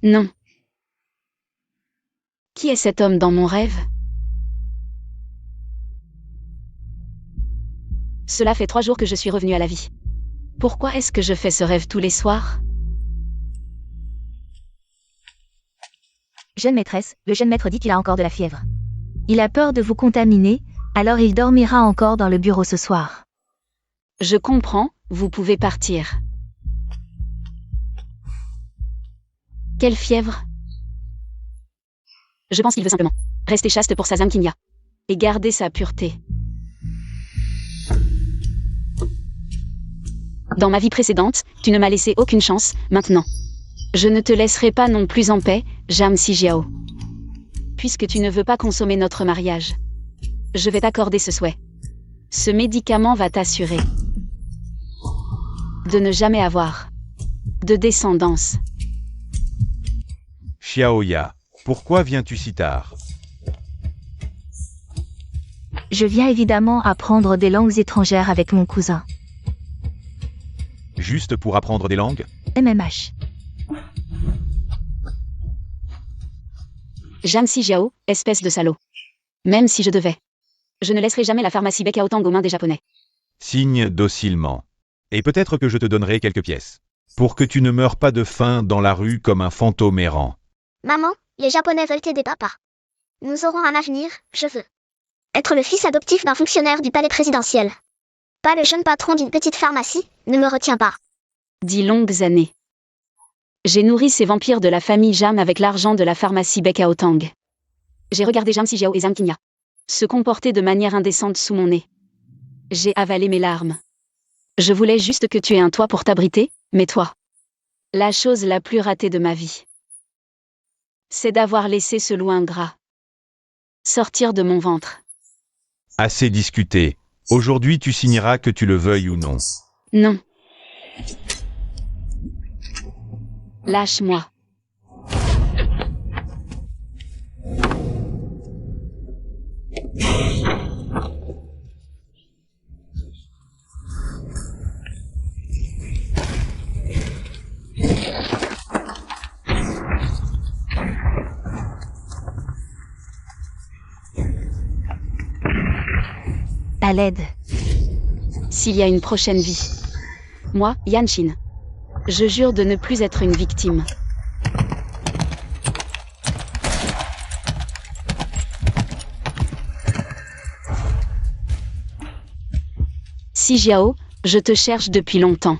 Non. Qui est cet homme dans mon rêve? Cela fait 3 jours que je suis revenue à la vie. Pourquoi est-ce que je fais ce rêve tous les soirs? Jeune maîtresse, le jeune maître dit qu'il a encore de la fièvre. Il a peur de vous contaminer, alors il dormira encore dans le bureau ce soir. Je comprends, vous pouvez partir. Quelle fièvre? Je pense qu'il veut simplement rester chaste pour sa Zamkinia. Et garder sa pureté. Dans ma vie précédente, tu ne m'as laissé aucune chance, maintenant. Je ne te laisserai pas non plus en paix, Jam Sijiao. Puisque tu ne veux pas consommer notre mariage. Je vais t'accorder ce souhait. Ce médicament va t'assurer de ne jamais avoir de descendance. Xiaoya, pourquoi viens-tu si tard? Je viens évidemment apprendre des langues étrangères avec mon cousin. Juste pour apprendre des langues? MMH. Jam Sijiao, espèce de salaud. Même si je devais. Je ne laisserai jamais la pharmacie Bekaotang aux mains des Japonais. Signe docilement. Et peut-être que je te donnerai quelques pièces. Pour que tu ne meurs pas de faim dans la rue comme un fantôme errant. Maman, les Japonais veulent t'aider papa. Nous aurons un avenir, je veux être le fils adoptif d'un fonctionnaire du palais présidentiel. Pas le jeune patron d'une petite pharmacie, ne me retiens pas. 10 longues années. J'ai nourri ces vampires de la famille Jam avec l'argent de la pharmacie Bekaotang. J'ai regardé Jam Sijiao et Zamkinia se comporter de manière indécente sous mon nez. J'ai avalé mes larmes. Je voulais juste que tu aies un toit pour t'abriter, mais toi. La chose la plus ratée de ma vie. C'est d'avoir laissé ce loup ingrat sortir de mon ventre. Assez discuté. Aujourd'hui tu signeras que tu le veuilles ou non. Non. Lâche-moi. À l'aide. S'il y a une prochaine vie. Moi, Yanshin. Je jure de ne plus être une victime. Sijiao, je te cherche depuis longtemps.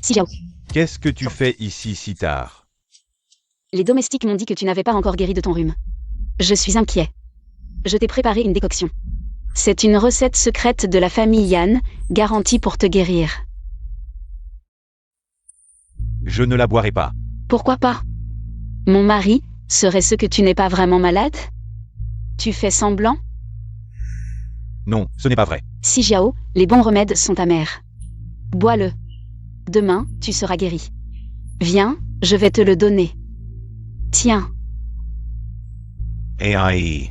Sijiao. Qu'est-ce que tu fais ici si tard? Les domestiques m'ont dit que tu n'avais pas encore guéri de ton rhume. Je suis inquiet. Je t'ai préparé une décoction. C'est une recette secrète de la famille Yan, garantie pour te guérir. Je ne la boirai pas. Pourquoi pas? Mon mari, serait-ce que tu n'es pas vraiment malade? Tu fais semblant? Non, ce n'est pas vrai. Sijiao, les bons remèdes sont amers. Bois-le. Demain, tu seras guéri. Viens, je vais te le donner. Tiens. AI.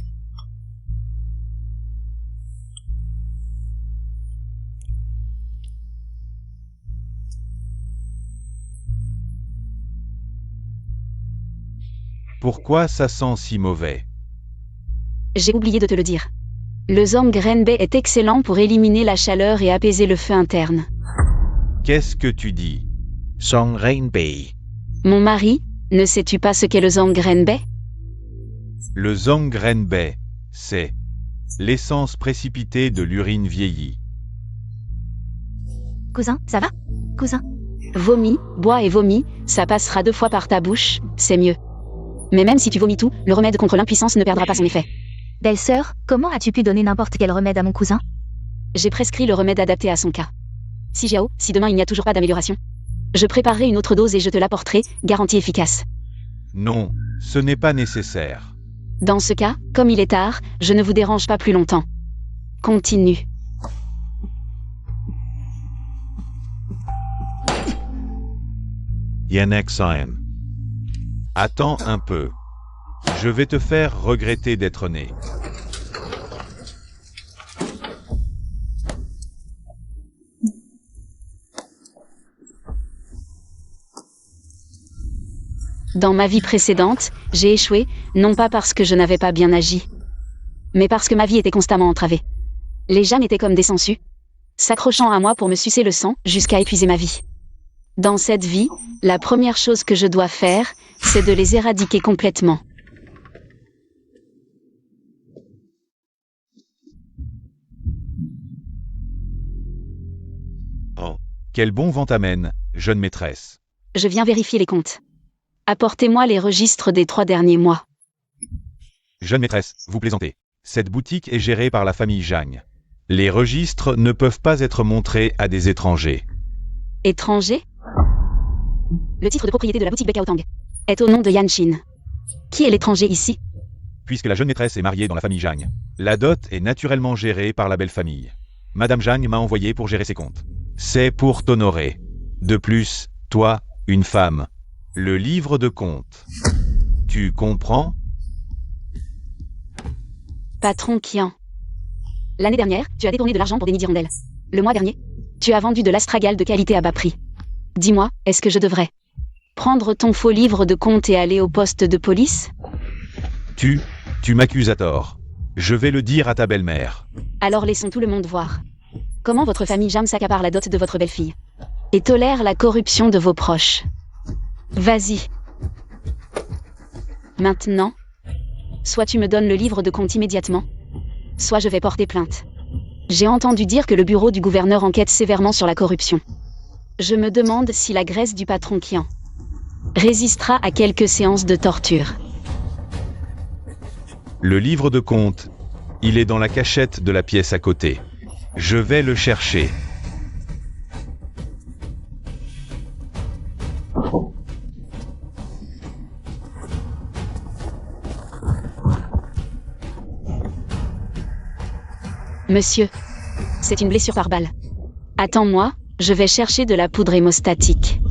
Pourquoi ça sent si mauvais? J'ai oublié de te le dire. Le Zongrenbe est excellent pour éliminer la chaleur et apaiser le feu interne. Qu'est-ce que tu dis? Zongrenbei. Mon mari, ne sais-tu pas ce qu'est le Zongrenbe? Le Zongrenbei, c'est l'essence précipitée de l'urine vieillie. Cousin, ça va? Cousin? Vomis, bois et vomis, ça passera 2 fois par ta bouche, c'est mieux. Mais même si tu vomis tout, le remède contre l'impuissance ne perdra pas son effet. Belle-sœur, comment as-tu pu donner n'importe quel remède à mon cousin? J'ai prescrit le remède adapté à son cas. Sijiao, si demain il n'y a toujours pas d'amélioration, je préparerai une autre dose et je te l'apporterai, garantie efficace. Non, ce n'est pas nécessaire. Dans ce cas, comme il est tard, je ne vous dérange pas plus longtemps. Continue. Yanexan. Attends un peu. Je vais te faire regretter d'être né. Dans ma vie précédente, j'ai échoué, non pas parce que je n'avais pas bien agi, mais parce que ma vie était constamment entravée. Les Jam étaient comme des sangsues, s'accrochant à moi pour me sucer le sang jusqu'à épuiser ma vie. Dans cette vie, la première chose que je dois faire, c'est de les éradiquer complètement. Oh. Quel bon vent t'amène, jeune maîtresse. Je viens vérifier les comptes. Apportez-moi les registres des 3 derniers mois. Jeune maîtresse, vous plaisantez. Cette boutique est gérée par la famille Jagne. Les registres ne peuvent pas être montrés à des étrangers. Étranger? Le titre de propriété de la boutique Bekaotang est au nom de Yan Shin. Qui est l'étranger ici? Puisque la jeune maîtresse est mariée dans la famille Jagne, la dot est naturellement gérée par la belle famille. Madame Jagne m'a envoyé pour gérer ses comptes. C'est pour t'honorer. De plus, toi, une femme. Le livre de comptes. Tu comprends? Patron Kian. L'année dernière, tu as détourné de l'argent pour des nids d'hirondelles. Le mois dernier, tu as vendu de l'astragale de qualité à bas prix. Dis-moi, est-ce que je devrais prendre ton faux livre de compte et aller au poste de police? Tu m'accuses à tort. Je vais le dire à ta belle-mère. Alors laissons tout le monde voir. Comment votre famille Jam s'accapare la dot de votre belle-fille et tolère la corruption de vos proches. Vas-y. Maintenant, soit tu me donnes le livre de compte immédiatement, soit je vais porter plainte. J'ai entendu dire que le bureau du gouverneur enquête sévèrement sur la corruption. Je me demande si la graisse du patron Kian résistera à quelques séances de torture. Le livre de compte, il est dans la cachette de la pièce à côté. Je vais le chercher. Monsieur, c'est une blessure par balle. Attends-moi, je vais chercher de la poudre hémostatique.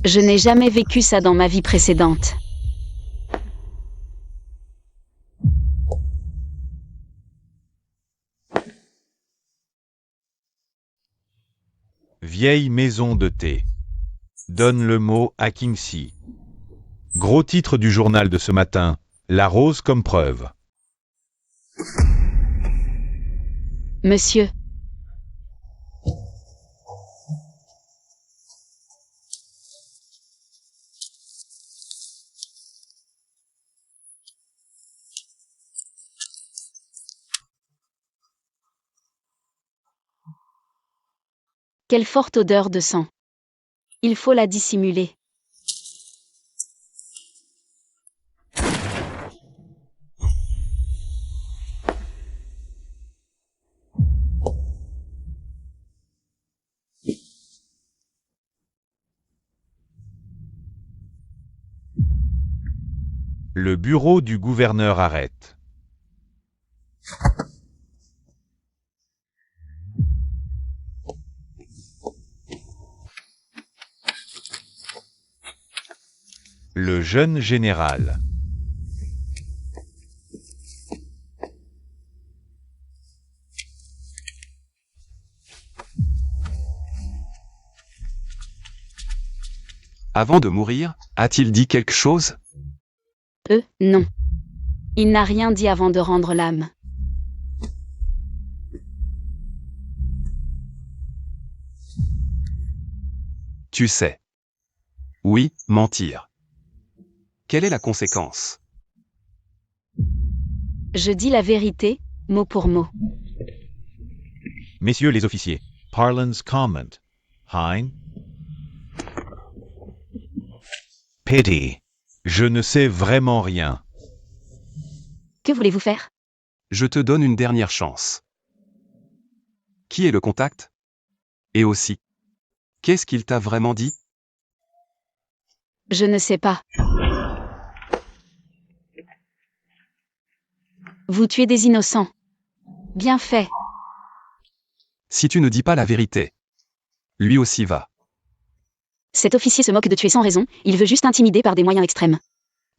Je n'ai jamais vécu ça dans ma vie précédente. Vieille maison de thé. Donne le mot à Kingsley. Gros titre du journal de ce matin, la rose comme preuve. Monsieur. Quelle forte odeur de sang. Il faut la dissimuler. Le bureau du gouverneur arrête. Le jeune général. Avant de mourir, a-t-il dit quelque chose? Non. Il n'a rien dit avant de rendre l'âme. Tu sais. Oui, mentir. Quelle est la conséquence? Je dis la vérité, mot pour mot. Messieurs les officiers, parlance comment. Hein? Pity. Je ne sais vraiment rien. Que voulez-vous faire? Je te donne une dernière chance. Qui est le contact? Et aussi, qu'est-ce qu'il t'a vraiment dit? Je ne sais pas. Vous tuez des innocents. Bien fait. Si tu ne dis pas la vérité, lui aussi va. Cet officier se moque de tuer sans raison, il veut juste intimider par des moyens extrêmes.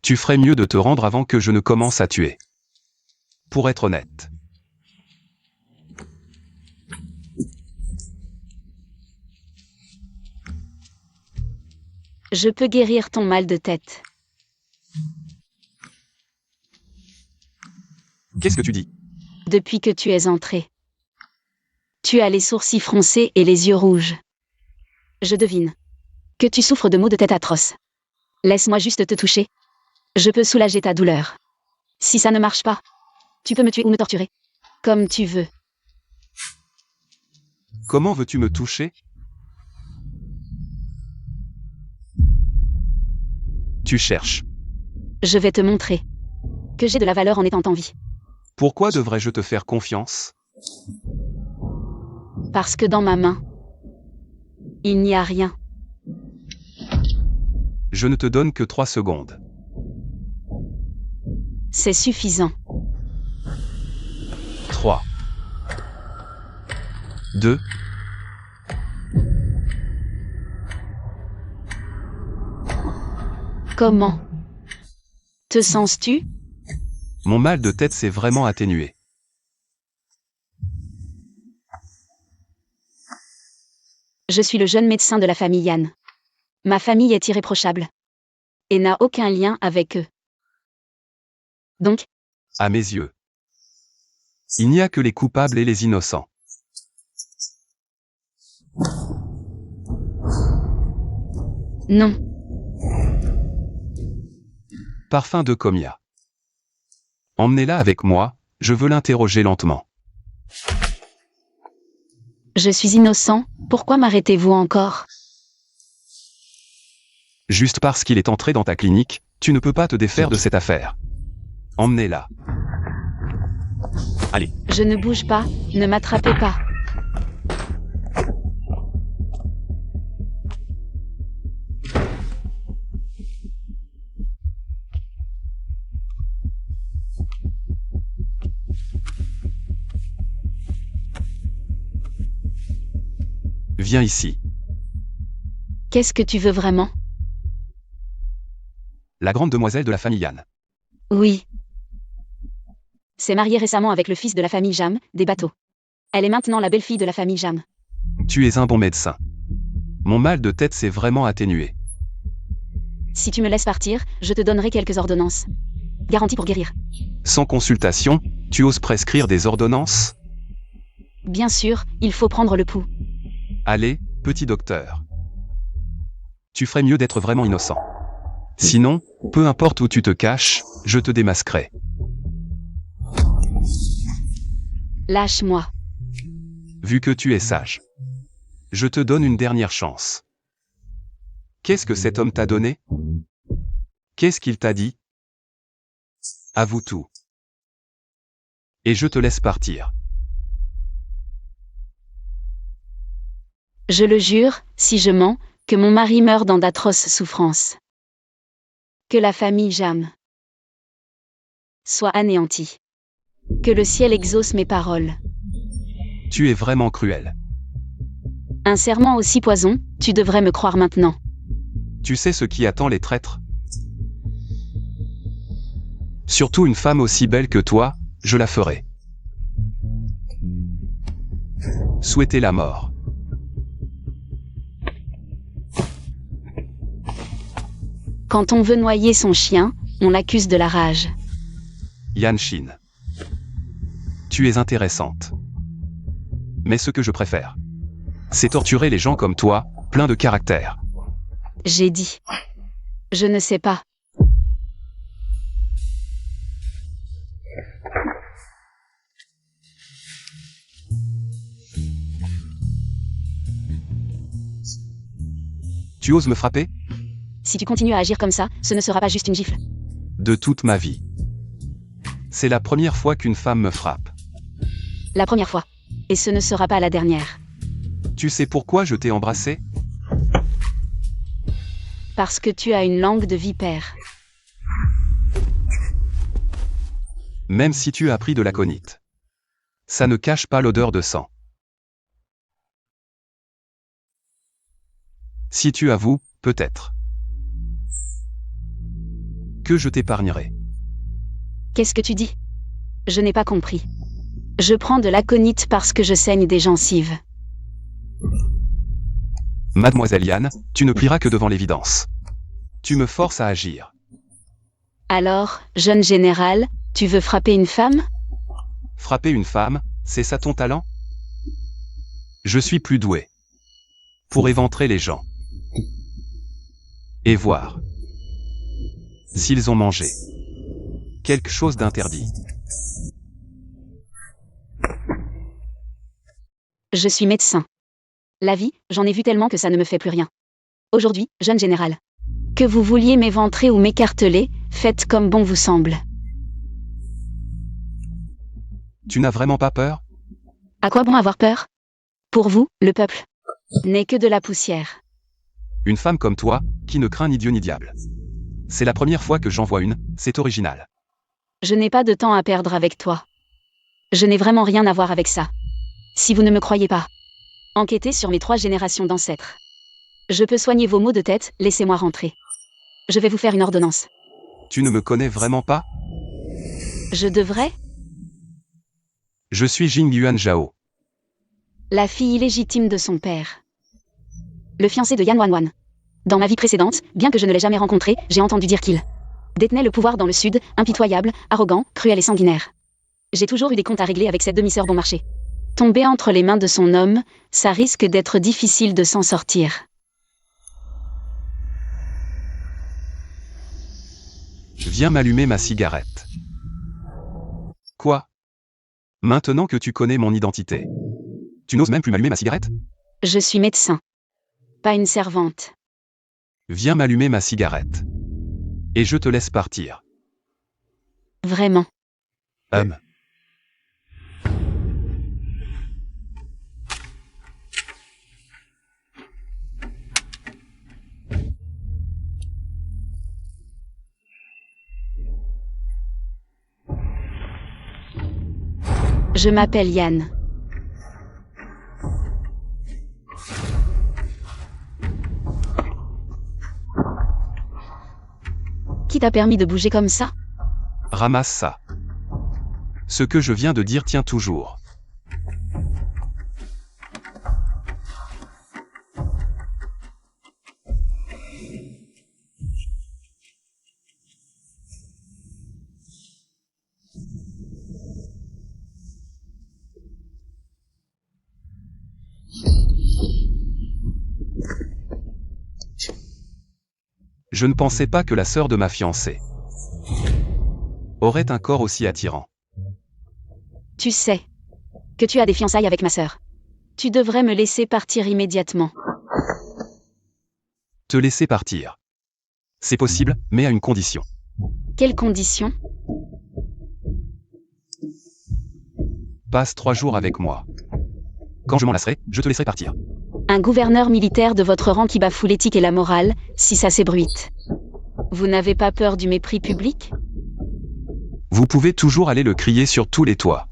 Tu ferais mieux de te rendre avant que je ne commence à tuer. Pour être honnête. Je peux guérir ton mal de tête. Qu'est-ce que tu dis? Depuis que tu es entré. Tu as les sourcils froncés et les yeux rouges. Je devine que tu souffres de maux de tête atroces. Laisse-moi juste te toucher. Je peux soulager ta douleur. Si ça ne marche pas, tu peux me tuer ou me torturer. Comme tu veux. Comment veux-tu me toucher? Tu cherches. Je vais te montrer que j'ai de la valeur en étant en vie. Pourquoi devrais-je te faire confiance? Parce que dans ma main, il n'y a rien. Je ne te donne que 3 secondes. C'est suffisant. 3, 2, Comment te sens-tu? mon mal de tête s'est vraiment atténué. Je suis le jeune médecin de la famille Yann. Ma famille est irréprochable. Et n'a aucun lien avec eux. Donc, À mes yeux, il n'y a que les coupables et les innocents. non. Parfum de Comia. Emmenez-la avec moi, je veux l'interroger lentement. Je suis innocent, pourquoi m'arrêtez-vous encore? Juste parce qu'il est entré dans ta clinique, tu ne peux pas te défaire de cette affaire. Emmenez-la. Allez, Je ne bouge pas, ne m'attrapez pas. viens ici. Qu'est-ce que tu veux vraiment? La grande demoiselle de la famille Yann. Oui. S'est mariée récemment avec le fils de la famille Jam, des bateaux. Elle est maintenant la belle-fille de la famille Jam. Tu es un bon médecin. Mon mal de tête s'est vraiment atténué. Si tu me laisses partir, je te donnerai quelques ordonnances. Garantie pour guérir. Sans consultation, tu oses prescrire des ordonnances? Bien sûr, il faut prendre le pouls. Allez, petit docteur. Tu ferais mieux d'être vraiment innocent. Sinon, peu importe où tu te caches, je te démasquerai. Lâche-moi. Vu que tu es sage. Je te donne une dernière chance. Qu'est-ce que cet homme t'a donné? Qu'est-ce qu'il t'a dit? Avoue tout. Et je te laisse partir. Je le jure, si je mens, que mon mari meurt dans d'atroces souffrances. Que la famille Jam soit anéantie. Que le ciel exauce mes paroles. Tu es vraiment cruel. Un serment aussi poison, tu devrais me croire maintenant. Tu sais ce qui attend les traîtres? Surtout une femme aussi belle que toi, je la ferai. Souhaitez la mort. Quand on veut noyer son chien, on l'accuse de la rage. Yan Shin. Tu es intéressante. Mais ce que je préfère, c'est torturer les gens comme toi, plein de caractère. J'ai dit. Je ne sais pas. Tu oses me frapper? Si tu continues à agir comme ça, ce ne sera pas juste une gifle. De toute ma vie. C'est la première fois qu'une femme me frappe. La première fois. Et ce ne sera pas la dernière. Tu sais pourquoi je t'ai embrassé? Parce que tu as une langue de vipère. Même si tu as pris de l'aconite. Ça ne cache pas l'odeur de sang. Si tu avoues, peut-être que je t'épargnerai. Qu'est-ce que tu dis? Je n'ai pas compris. Je prends de l'aconite parce que je saigne des gencives. Mademoiselle Yann, tu ne plieras que devant l'évidence. Tu me forces à agir. Alors, jeune général, tu veux frapper une femme? Frapper une femme, c'est ça ton talent? Je suis plus doué. Pour éventrer les gens. Et voir. S'ils ont mangé. Quelque chose d'interdit. Je suis médecin. La vie, j'en ai vu tellement que ça ne me fait plus rien. Aujourd'hui, jeune général. Que vous vouliez m'éventrer ou m'écarteler, faites comme bon vous semble. Tu n'as vraiment pas peur? À quoi bon avoir peur? Pour vous, le peuple n'est que de la poussière. Une femme comme toi, qui ne craint ni Dieu ni diable. C'est la première fois que j'en vois une, c'est original. Je n'ai pas de temps à perdre avec toi. Je n'ai vraiment rien à voir avec ça. Si vous ne me croyez pas, enquêtez sur mes 3 générations d'ancêtres. Je peux soigner vos maux de tête, laissez-moi rentrer. Je vais vous faire une ordonnance. Tu ne me connais vraiment pas? Je devrais? Je suis Jing Yuan Zhao. La fille illégitime de son père. Le fiancé de Yan Wanwan. Dans ma vie précédente, bien que je ne l'ai jamais rencontré, j'ai entendu dire qu'il détenait le pouvoir dans le sud, impitoyable, arrogant, cruel et sanguinaire. J'ai toujours eu des comptes à régler avec cette demi-sœur bon marché. Tomber entre les mains de son homme, ça risque d'être difficile de s'en sortir. Viens m'allumer ma cigarette. Quoi? Maintenant que tu connais mon identité. Tu n'oses même plus m'allumer ma cigarette? Je suis médecin. Pas une servante. Viens m'allumer ma cigarette. Et je te laisse partir. Vraiment. Je m'appelle Yann. Qui t'a permis de bouger comme ça? Ramasse ça. Ce que je viens de dire tient toujours. Je ne pensais pas que la sœur de ma fiancée aurait un corps aussi attirant. Tu sais que tu as des fiançailles avec ma sœur. Tu devrais me laisser partir immédiatement. Te laisser partir. C'est possible, mais à une condition. Quelles conditions? Passe 3 jours avec moi. Quand je m'en lasserai, je te laisserai partir. Un gouverneur militaire de votre rang qui bafoue l'éthique et la morale, si ça s'ébruite. Vous n'avez pas peur du mépris public? Vous pouvez toujours aller le crier sur tous les toits.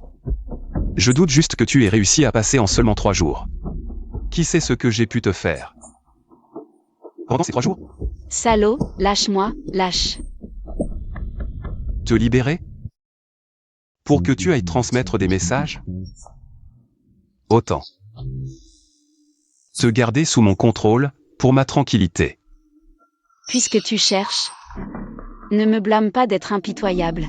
Je doute juste que tu aies réussi à passer en seulement 3 jours. Qui sait ce que j'ai pu te faire? Pendant ces 3 jours? Salaud, lâche-moi, lâche. Te libérer? Pour que tu ailles transmettre des messages? Autant. Te garder sous mon contrôle, pour ma tranquillité. Puisque tu cherches, ne me blâme pas d'être impitoyable.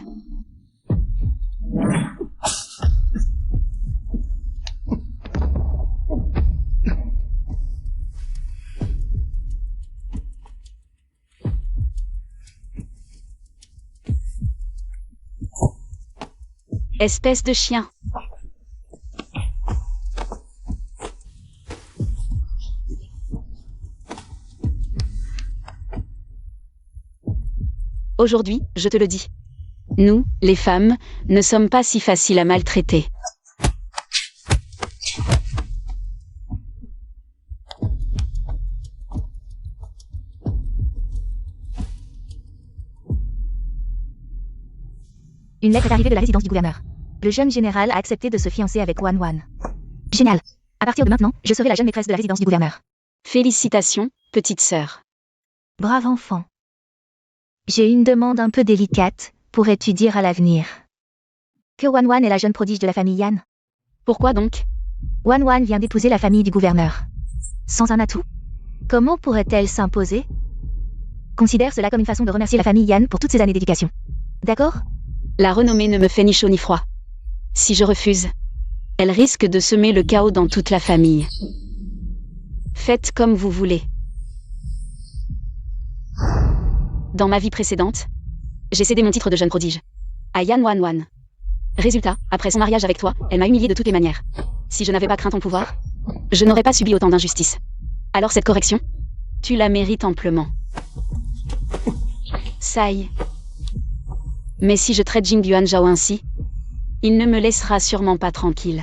Espèce de chien. Aujourd'hui, je te le dis. Nous, les femmes, ne sommes pas si faciles à maltraiter. Une lettre est arrivée de la résidence du gouverneur. Le jeune général a accepté de se fiancer avec Wanwan. Génial. À partir de maintenant, je serai la jeune maîtresse de la résidence du gouverneur. Félicitations, petite sœur. Brave enfant. J'ai une demande un peu délicate, pourrais-tu dire à l'avenir que Wanwan est la jeune prodige de la famille Yan? Pourquoi donc? Wanwan vient d'épouser la famille du gouverneur. Sans un atout? Comment pourrait-elle s'imposer? Considère cela comme une façon de remercier la famille Yan pour toutes ces années d'éducation. D'accord? La renommée ne me fait ni chaud ni froid. Si je refuse, elle risque de semer le chaos dans toute la famille. Faites comme vous voulez. Dans ma vie précédente, j'ai cédé mon titre de jeune prodige à Yan Wanwan. Résultat, après son mariage avec toi, elle m'a humiliée de toutes les manières. Si je n'avais pas craint ton pouvoir, je n'aurais pas subi autant d'injustice. Alors cette correction, tu la mérites amplement. Sai. Mais si je traite Jing Yuan Zhao ainsi, il ne me laissera sûrement pas tranquille.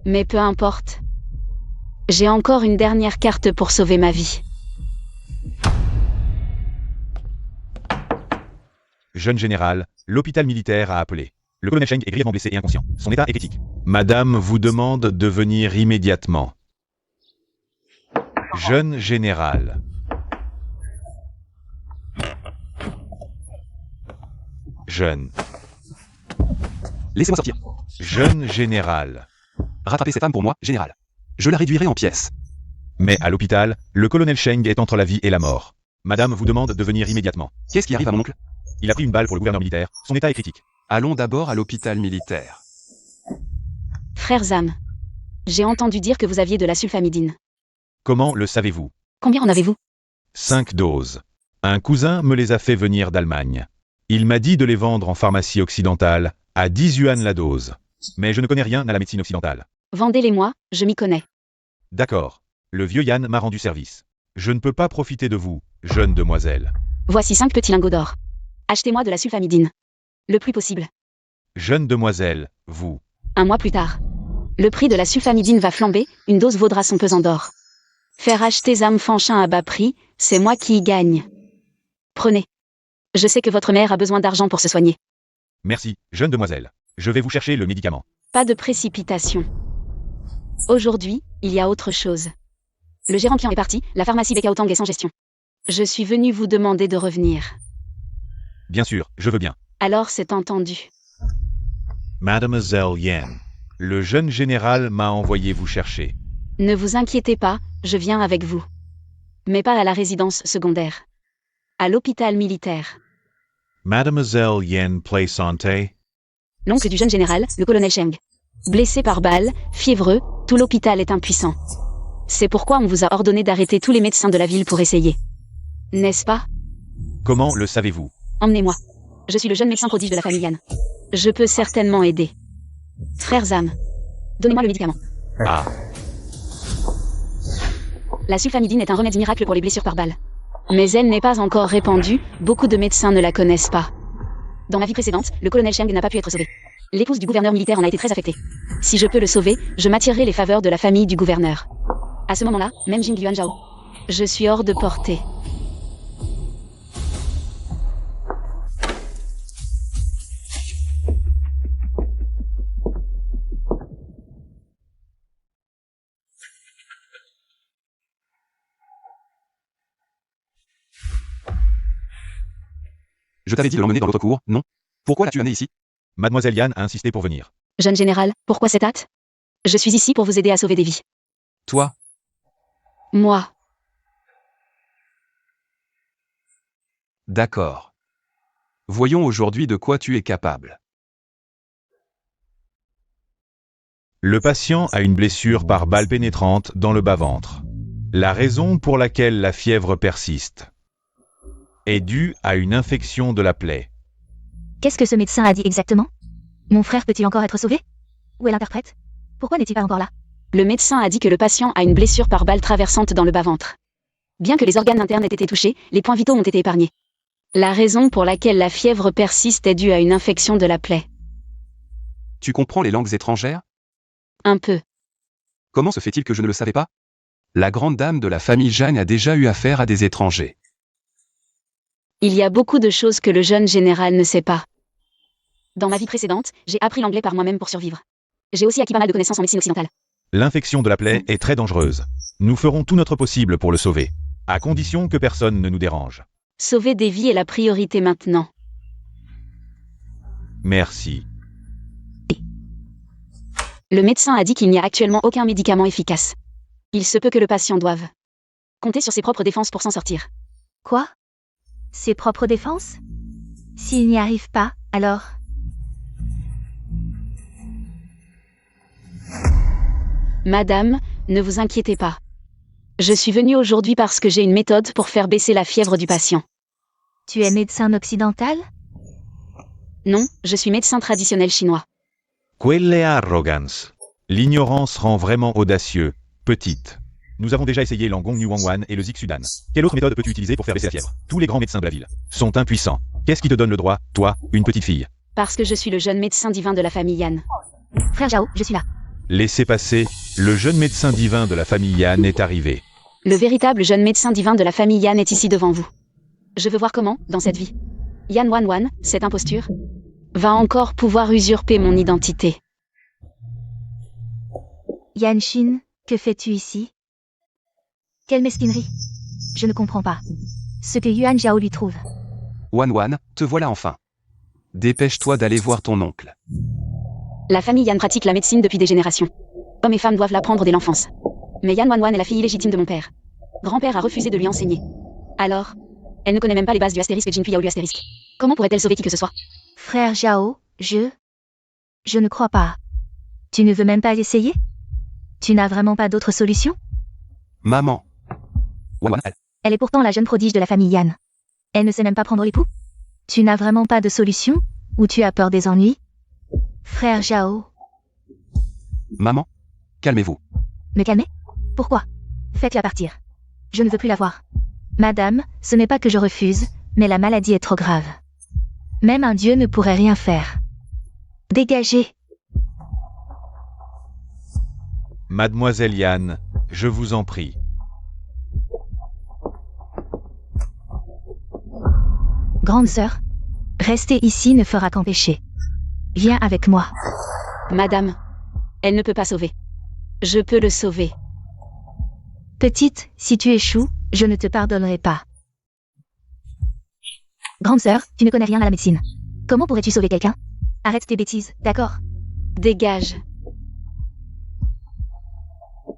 Mais peu importe. J'ai encore une dernière carte pour sauver ma vie. Jeune général, l'hôpital militaire a appelé. Le colonel Cheng est grièvement blessé et inconscient. Son état est critique. Madame vous demande de venir immédiatement. Jeune général. Jeune. Laissez-moi sortir. Jeune général. Rattrapez cette femme pour moi, général. Je la réduirai en pièces. Mais à l'hôpital, le colonel Cheng est entre la vie et la mort. Madame vous demande de venir immédiatement. Qu'est-ce qui arrive à mon oncle? Il a pris une balle pour le gouverneur militaire. Son état est critique. Allons d'abord à l'hôpital militaire. Frère Zam, j'ai entendu dire que vous aviez de la sulfamidine. Comment le savez-vous? Combien en avez-vous? 5 doses. Un cousin me les a fait venir d'Allemagne. Il m'a dit de les vendre en pharmacie occidentale, à 10 yuan la dose. Mais je ne connais rien à la médecine occidentale. Vendez-les-moi, je m'y connais. D'accord. Le vieux Yann m'a rendu service. Je ne peux pas profiter de vous, jeune demoiselle. Voici 5 petits lingots d'or. Achetez-moi de la sulfamidine. Le plus possible. Jeune demoiselle, vous. Un mois plus tard. Le prix de la sulfamidine va flamber, une dose vaudra son pesant d'or. Faire acheter Zam Fanchin à bas prix, c'est moi qui y gagne. Prenez. Je sais que votre mère a besoin d'argent pour se soigner. Merci, jeune demoiselle. Je vais vous chercher le médicament. Pas de précipitation. Aujourd'hui, il y a autre chose. Le gérant Qian est parti, la pharmacie Bekaotang est sans gestion. Je suis venu vous demander de revenir. Bien sûr, je veux bien. Alors c'est entendu. Mademoiselle Yan. Le jeune général m'a envoyé vous chercher. Ne vous inquiétez pas, je viens avec vous. Mais pas à la résidence secondaire. À l'hôpital militaire. Mademoiselle Yan Play Santé. L'oncle du jeune général, le colonel Cheng. Blessé par balle, fiévreux, tout l'hôpital est impuissant. C'est pourquoi on vous a ordonné d'arrêter tous les médecins de la ville pour essayer. N'est-ce pas? Comment le savez-vous? Emmenez-moi. Je suis le jeune médecin prodige de la famille Yan. Je peux certainement aider. Frère Zam, donnez-moi le médicament. Ah. La sulfamidine est un remède miracle pour les blessures par balle. Mais elle n'est pas encore répandue, beaucoup de médecins ne la connaissent pas. Dans ma vie précédente, le colonel Cheng n'a pas pu être sauvé. L'épouse du gouverneur militaire en a été très affectée. Si je peux le sauver, je m'attirerai les faveurs de la famille du gouverneur. À ce moment-là, même Jing Yuan Zhao. Je suis hors de portée. Je t'avais dit de l'emmener dans l'autre cour, non? Pourquoi l'as-tu amené ici? Mademoiselle Yan a insisté pour venir. Jeune général, pourquoi cette hâte? Je suis ici pour vous aider à sauver des vies. Toi? Moi. D'accord. Voyons aujourd'hui de quoi tu es capable. Le patient a une blessure par balle pénétrante dans le bas-ventre. La raison pour laquelle la fièvre persiste est due à une infection de la plaie. Qu'est-ce que ce médecin a dit exactement? Mon frère peut-il encore être sauvé? Où est l'interprète? Pourquoi n'est-il pas encore là? Le médecin a dit que le patient a une blessure par balle traversante dans le bas-ventre. Bien que les organes internes aient été touchés, les points vitaux ont été épargnés. La raison pour laquelle la fièvre persiste est due à une infection de la plaie. Tu comprends les langues étrangères? Un peu. Comment se fait-il que je ne le savais pas? La grande dame de la famille Zhang a déjà eu affaire à des étrangers. Il y a beaucoup de choses que le jeune général ne sait pas. Dans ma vie précédente, j'ai appris l'anglais par moi-même pour survivre. J'ai aussi acquis pas mal de connaissances en médecine occidentale. L'infection de la plaie est très dangereuse. Nous ferons tout notre possible pour le sauver, à condition que personne ne nous dérange. Sauver des vies est la priorité maintenant. Merci. Le médecin a dit qu'il n'y a actuellement aucun médicament efficace. Il se peut que le patient doive Compter sur ses propres défenses pour s'en sortir. Quoi? Ses propres défenses? S'il n'y arrive pas, alors... Madame, ne vous inquiétez pas. Je suis venue aujourd'hui parce que j'ai une méthode pour faire baisser la fièvre du patient. Tu es médecin occidental? Non, je suis médecin traditionnel chinois. Quelle arrogance. L'ignorance rend vraiment audacieux, petite. Nous avons déjà essayé l'Angong New Wangwan et le Zixudan. Quelle autre méthode peux-tu utiliser pour faire baisser la fièvre? Tous les grands médecins de la ville sont impuissants. Qu'est-ce qui te donne le droit, toi, une petite fille? Parce que je suis le jeune médecin divin de la famille Yan. Frère Zhao, je suis là. Laissez passer, le jeune médecin divin de la famille Yan est arrivé. Le véritable jeune médecin divin de la famille Yan est ici devant vous. Je veux voir comment, dans cette vie, Yan Wanwan, cette imposture, va encore pouvoir usurper mon identité. Yan Xin, que fais-tu ici? Quelle mesquinerie. Je ne comprends pas. Ce que Yuan Zhao lui trouve. Wan, te voilà enfin. Dépêche-toi d'aller voir ton oncle. La famille Yan pratique la médecine depuis des générations. Hommes et femmes doivent l'apprendre dès l'enfance. Mais Yan Wanwan est la fille illégitime de mon père. Grand-père a refusé de lui enseigner. Alors, elle ne connaît même pas les bases du astérisque Jinpui Yaolu astérisque. Comment pourrait-elle sauver qui que ce soit? Frère Zhao, je ne crois pas. Tu ne veux même pas essayer? Tu n'as vraiment pas d'autre solution? Maman. Wan, Elle est pourtant la jeune prodige de la famille Yan. Elle ne sait même pas prendre l'époux? Tu n'as vraiment pas de solution? Ou tu as peur des ennuis? Frère Zhao, maman, calmez-vous. me calmer? Pourquoi? Faites-la partir. Je ne veux plus la voir. Madame, ce n'est pas que je refuse, mais la maladie est trop grave. Même un dieu ne pourrait rien faire. Dégagez. Mademoiselle Yan, je vous en prie. Grande sœur, rester ici ne fera qu'empêcher. Viens avec moi. Madame, elle ne peut pas sauver. Je peux le sauver. Petite, si tu échoues, je ne te pardonnerai pas. Grande sœur, tu ne connais rien à la médecine. Comment pourrais-tu sauver quelqu'un? Arrête tes bêtises, d'accord? Dégage.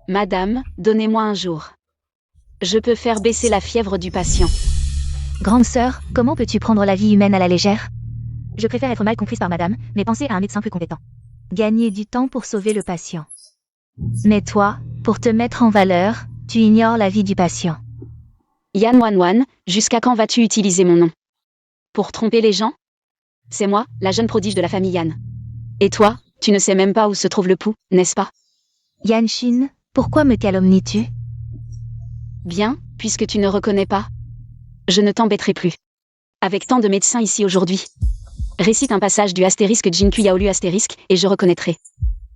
Madame, donnez-moi un jour. Je peux faire baisser la fièvre du patient. Grande sœur, comment peux-tu prendre la vie humaine à la légère? Je préfère être mal comprise par madame, mais pensez à un médecin plus compétent. Gagner du temps pour sauver le patient. Mais toi, pour te mettre en valeur, tu ignores la vie du patient. Yan Wanwan, jusqu'à quand vas-tu utiliser mon nom? Pour tromper les gens? C'est moi, la jeune prodige de la famille Yan. Et toi, tu ne sais même pas où se trouve le pouls, n'est-ce pas? Yan Xin, pourquoi me calomnies-tu? Bien, puisque tu ne reconnais pas. Je ne t'embêterai plus. Avec tant de médecins ici aujourd'hui. Récite un passage du astérisque Jinpui Yaolu astérisque, et je reconnaîtrai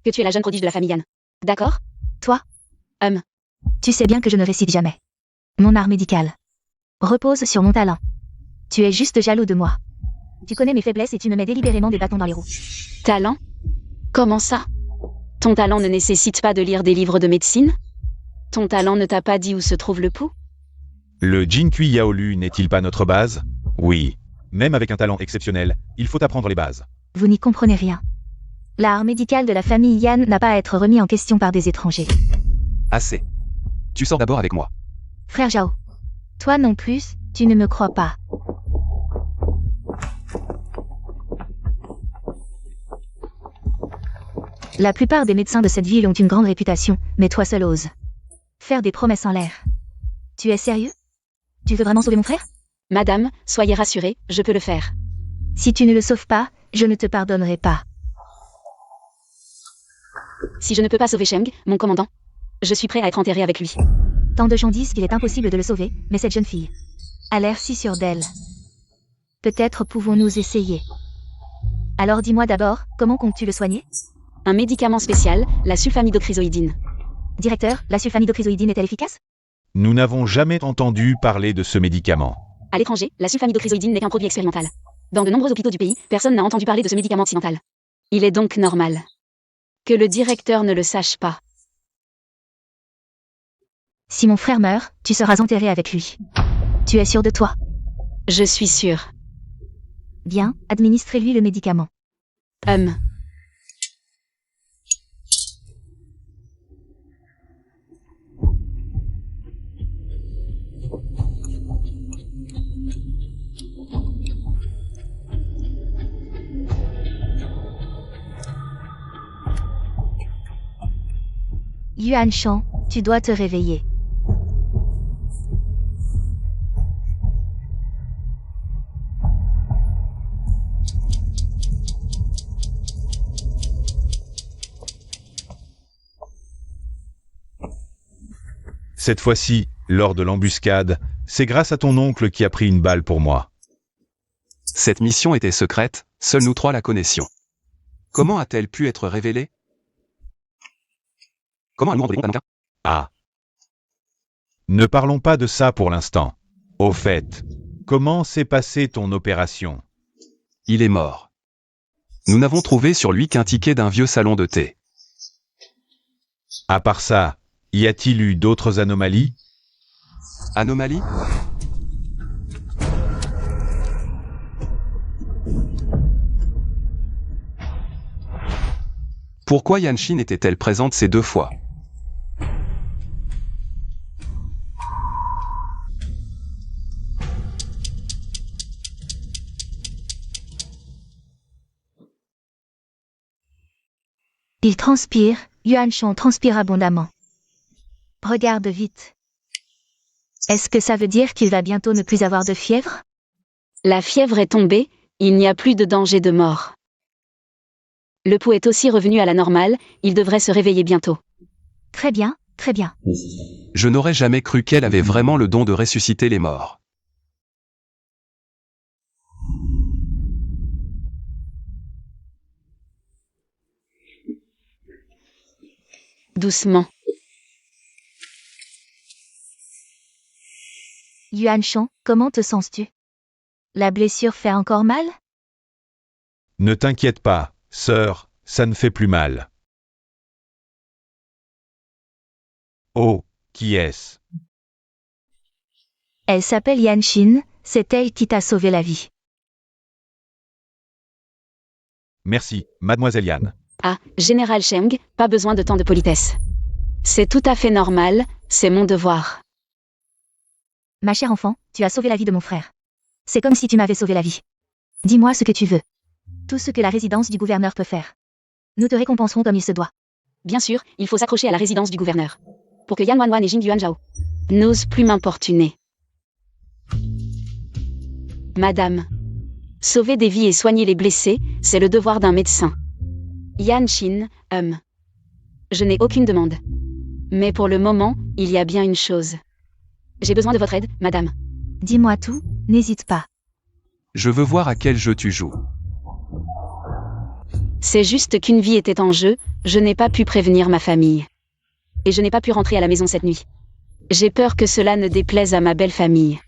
que tu es la jeune prodige de la famille Yan. D'accord? Toi? Hum. Tu sais bien que je ne récite jamais. Mon art médical repose sur mon talent. Tu es juste jaloux de moi. Tu connais mes faiblesses et tu me mets délibérément des bâtons dans les roues. Talent? Comment ça? Ton talent ne nécessite pas de lire des livres de médecine? Ton talent ne t'a pas dit où se trouve le pouls? Le Jinpui Yaolu n'est-il pas notre base? Oui. Même avec un talent exceptionnel, il faut apprendre les bases. Vous n'y comprenez rien. L'art médical de la famille Yan n'a pas à être remis en question par des étrangers. Assez. Tu sors d'abord avec moi. Frère Zhao. Toi non plus, tu ne me crois pas. La plupart des médecins de cette ville ont une grande réputation, mais toi seul oses faire des promesses en l'air. Tu es sérieux? Tu veux vraiment sauver mon frère? Madame, soyez rassurée, je peux le faire. Si tu ne le sauves pas, je ne te pardonnerai pas. Si je ne peux pas sauver Sheng, mon commandant, je suis prêt à être enterré avec lui. Tant de gens disent qu'il est impossible de le sauver, mais cette jeune fille a l'air si sûre d'elle. Peut-être pouvons-nous essayer. Alors dis-moi d'abord, comment comptes-tu le soigner? Un médicament spécial, la sulfamidochrysoïdine. Directeur, la sulfamidochrysoïdine est-elle efficace? Nous n'avons jamais entendu parler de ce médicament. À l'étranger, la sulfamidochrysoïdine n'est qu'un produit expérimental. Dans de nombreux hôpitaux du pays, personne n'a entendu parler de ce médicament occidental. Il est donc normal que le directeur ne le sache pas. Si mon frère meurt, tu seras enterré avec lui. Tu es sûr de toi? Je suis sûre. Bien, administrez-lui le médicament. Yuan Shan, tu dois te réveiller. Cette fois-ci, lors de l'embuscade, c'est grâce à ton oncle qui a pris une balle pour moi. Cette mission était secrète, seuls nous trois la connaissions. Comment a-t-elle pu être révélée? Comment allons-nous rendre des comptes à Nankin? Ah. Ne parlons pas de ça pour l'instant. Au fait, comment s'est passée ton opération? Il est mort. Nous n'avons trouvé sur lui qu'un ticket d'un vieux salon de thé. À part ça, y a-t-il eu d'autres anomalies? Anomalie? Pourquoi Yanshin était-elle présente ces 2 fois? Il transpire, Yuan Shan transpire abondamment. Regarde vite. Est-ce que ça veut dire qu'il va bientôt ne plus avoir de fièvre? La fièvre est tombée, il n'y a plus de danger de mort. Le pouls est aussi revenu à la normale, il devrait se réveiller bientôt. Très bien, très bien. Je n'aurais jamais cru qu'elle avait vraiment le don de ressusciter les morts. Doucement. Yuan Shan, comment te sens-tu? La blessure fait encore mal? Ne t'inquiète pas, sœur, ça ne fait plus mal. Oh, qui est-ce? Elle s'appelle Yanshin, c'est elle qui t'a sauvé la vie. Merci, mademoiselle Yan. Ah, Général Cheng, pas besoin de tant de politesse. C'est tout à fait normal, c'est mon devoir. Ma chère enfant, tu as sauvé la vie de mon frère. C'est comme si tu m'avais sauvé la vie. Dis-moi ce que tu veux. Tout ce que la résidence du gouverneur peut faire. Nous te récompenserons comme il se doit. Bien sûr, il faut s'accrocher à la résidence du gouverneur. Pour que Yan Wanwan et Jing Yuanzhao n'osent plus m'importuner. Madame, sauver des vies et soigner les blessés, c'est le devoir d'un médecin. Yanshin, je n'ai aucune demande. Mais pour le moment, il y a bien une chose. J'ai besoin de votre aide, madame. Dis-moi tout, n'hésite pas. Je veux voir à quel jeu tu joues. C'est juste qu'une vie était en jeu, je n'ai pas pu prévenir ma famille. Et je n'ai pas pu rentrer à la maison cette nuit. J'ai peur que cela ne déplaise à ma belle famille.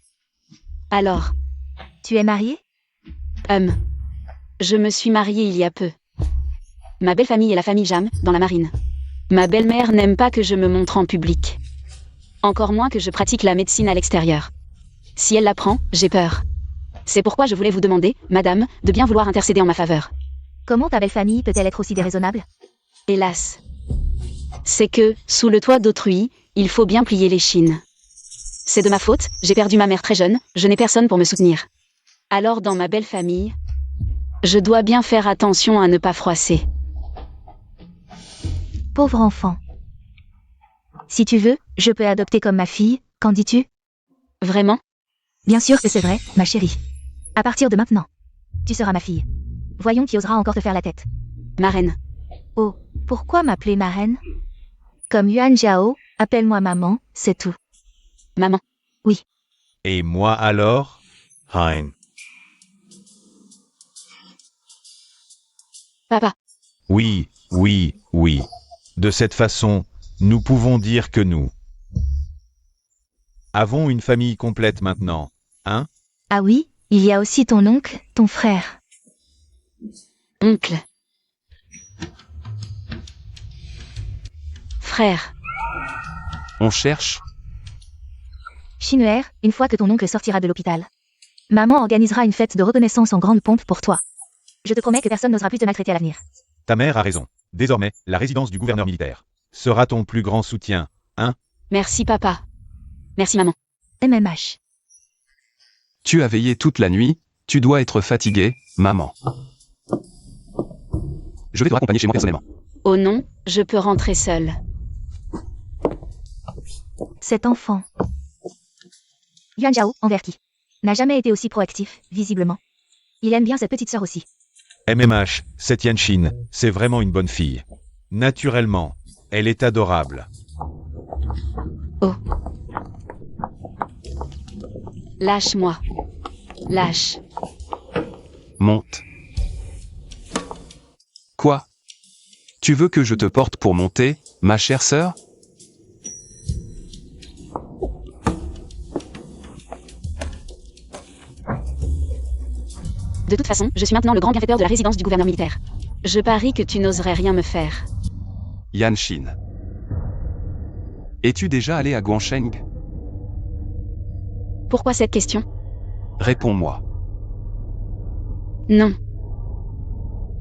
Alors, Tu es marié? je me suis mariée il y a peu. Ma belle famille est la famille Jam, dans la marine. Ma belle-mère n'aime pas que je me montre en public. Encore moins que je pratique la médecine à l'extérieur. Si elle l'apprend, j'ai peur. C'est pourquoi je voulais vous demander, madame, de bien vouloir intercéder en ma faveur. Comment ta belle famille peut-elle être aussi déraisonnable? Hélas. C'est que, sous le toit d'autrui, il faut bien plier les chines. C'est de ma faute, j'ai perdu ma mère très jeune, je n'ai personne pour me soutenir. Alors dans ma belle famille, je dois bien faire attention à ne pas froisser. Pauvre enfant. Si tu veux, je peux adopter comme ma fille, qu'en dis-tu? Vraiment? Bien sûr que c'est vrai, ma chérie. À partir de maintenant, tu seras ma fille. Voyons qui osera encore te faire la tête. Ma reine. Oh, pourquoi m'appeler ma reine? Comme Yuan Zhao, appelle-moi maman, c'est tout. Maman. Et moi alors? Hein. Papa. Oui, oui, oui. De cette façon, nous pouvons dire que nous avons une famille complète maintenant, hein? Ah oui, il y a aussi ton oncle, ton frère. Oncle. Frère. On cherche? Shinwer, une fois que ton oncle sortira de l'hôpital, maman organisera une fête de reconnaissance en grande pompe pour toi. Je te promets que personne n'osera plus te maltraiter à l'avenir. Ta mère a raison. Désormais, la résidence du gouverneur militaire sera ton plus grand soutien, hein? Merci papa. Merci maman. MMH. Tu as veillé toute la nuit, tu dois être fatiguée, maman. Je vais te raccompagner chez moi personnellement. Oh non, je peux rentrer seule. Cet enfant. Yuan Zhao, envers qui n'a jamais été aussi proactif, visiblement. Il aime bien cette petite sœur aussi. MMH, cette Yanshin, c'est vraiment une bonne fille. Naturellement, elle est adorable. Oh. Lâche-moi. Lâche. Monte. Quoi? Tu veux que je te porte pour monter, ma chère sœur? De toute façon, je suis maintenant le grand bienfaiteur de la résidence du gouverneur militaire. Je parie que tu n'oserais rien me faire. Yanshin. Es-tu déjà allé à Guansheng? Pourquoi cette question? Réponds-moi. Non.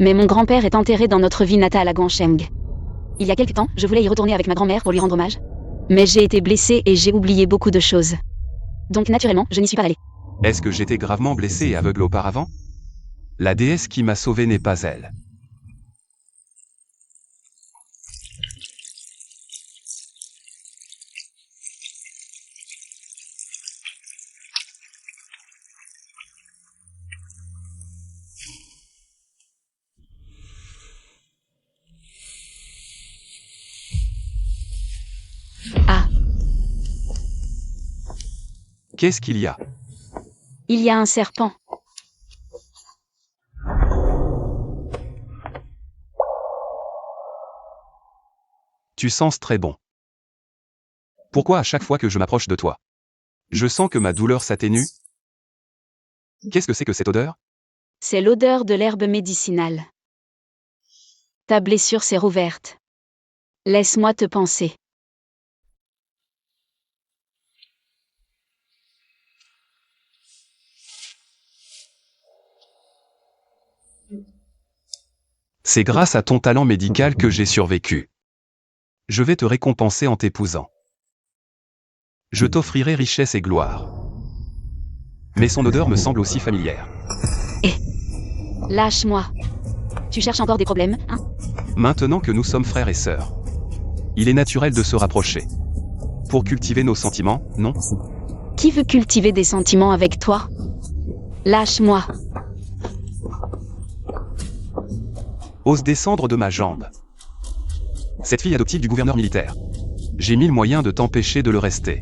Mais mon grand-père est enterré dans notre ville natale à Guansheng. Il y a quelque temps, je voulais y retourner avec ma grand-mère pour lui rendre hommage. Mais j'ai été blessée et j'ai oublié beaucoup de choses. Donc naturellement, je n'y suis pas allée. Est-ce que j'étais gravement blessé et aveugle auparavant? La déesse qui m'a sauvé n'est pas elle. Ah, Qu'est-ce qu'il y a? il y a un serpent. Tu sens très bon. Pourquoi à chaque fois que je m'approche de toi, je sens que ma douleur s'atténue? Qu'est-ce que c'est que cette odeur? C'est l'odeur de l'herbe médicinale. Ta blessure s'est rouverte. Laisse-moi te panser. C'est grâce à ton talent médical que j'ai survécu. Je vais te récompenser en t'épousant. Je t'offrirai richesse et gloire. Mais son odeur me semble aussi familière. Lâche-moi. Tu cherches encore des problèmes, hein? Maintenant que nous sommes frères et sœurs, il est naturel de se rapprocher. Pour cultiver nos sentiments, non? Qui veut cultiver des sentiments avec toi? Lâche-moi. Ose descendre de ma jambe. Cette fille adoptive du gouverneur militaire. J'ai mille moyens de t'empêcher de le rester.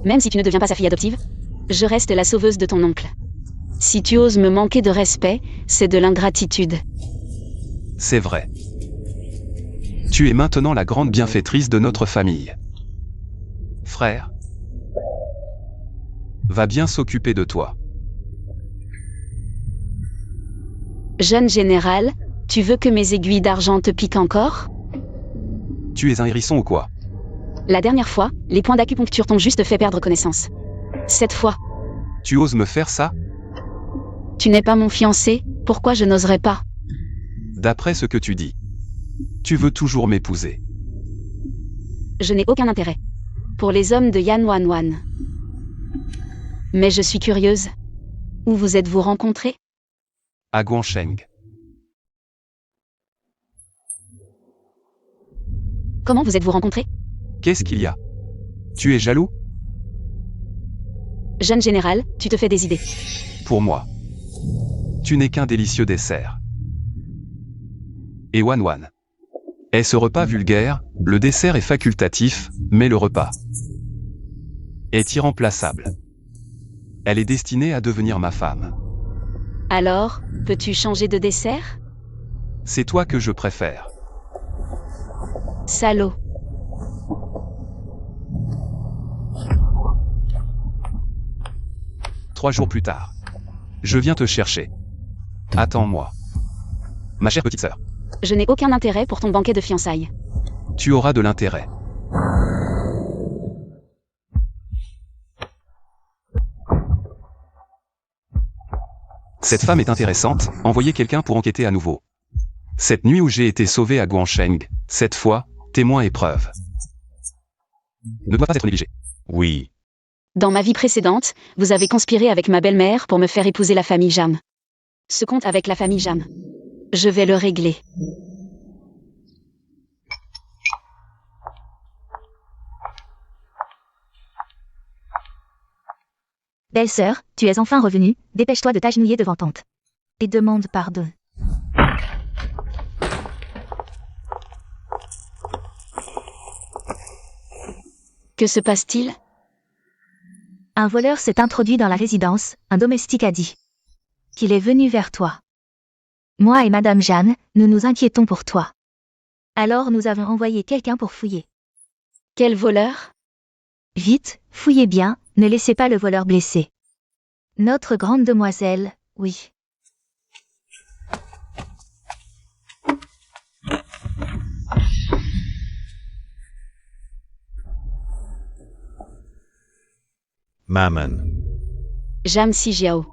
Même si tu ne deviens pas sa fille adoptive, je reste la sauveuse de ton oncle. Si tu oses me manquer de respect, c'est de l'ingratitude. C'est vrai. Tu es maintenant la grande bienfaitrice de notre famille. Frère, va bien s'occuper de toi. Jeune général, tu veux que mes aiguilles d'argent te piquent encore? Tu es un hérisson ou quoi? La dernière fois, les points d'acupuncture t'ont juste fait perdre connaissance. Cette fois, Tu oses me faire ça? tu n'es pas mon fiancé, pourquoi je n'oserais pas? D'après ce que tu dis, tu veux toujours m'épouser. Je n'ai aucun intérêt pour les hommes de Yan Wan Wan. Mais je suis curieuse. Où vous êtes-vous rencontrés? À Guansheng. Comment vous êtes-vous rencontrés? Qu'est-ce qu'il y a? Tu es jaloux? Jeune général, tu te fais des idées. Pour moi, tu n'es qu'un délicieux dessert. Et Wan Wan. Est ce repas vulgaire, le dessert est facultatif, mais le repas est irremplaçable. Elle est destinée à devenir ma femme. Alors, peux-tu changer de dessert? C'est toi que je préfère. Salaud. Trois jours plus tard. Je viens te chercher. Attends-moi. Ma chère petite sœur, Je n'ai aucun intérêt pour ton banquet de fiançailles. tu auras de l'intérêt. Cette femme est intéressante, envoyez quelqu'un pour enquêter à nouveau. Cette nuit où j'ai été sauvé à Guansheng, cette fois, témoin et preuve. Ne doit pas être négligé. Oui. Dans ma vie précédente, vous avez conspiré avec ma belle-mère pour me faire épouser la famille Jam. Ce compte avec la famille Jam, je vais le régler. Belle-sœur, tu es enfin revenue, dépêche-toi de t'agenouiller devant tante. Et demande pardon. Que se passe-t-il? Un voleur s'est introduit dans la résidence, un domestique a dit qu'il est venu vers toi. Moi et Madame Jeanne, nous nous inquiétons pour toi. Alors nous avons envoyé quelqu'un pour fouiller. Quel voleur? Vite, fouillez bien, ne laissez pas le voleur blessé. Notre grande demoiselle, oui. Maman. Jam Si Jiao.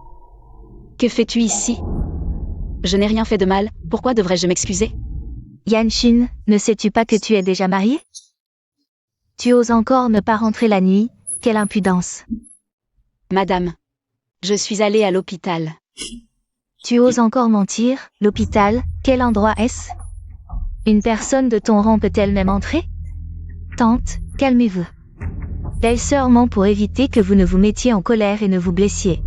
Que fais-tu ici? Je n'ai rien fait de mal, pourquoi devrais-je m'excuser? Yanshin, ne sais-tu pas que tu es déjà mariée? Tu oses encore ne pas rentrer la nuit, quelle impudence. Madame, je suis allée à l'hôpital. Tu oses encore mentir, l'hôpital, quel endroit est-ce? Une personne de ton rang peut-elle même entrer? Tante, calmez-vous. Belle-sœur ment pour éviter que vous ne vous mettiez en colère et ne vous blessiez.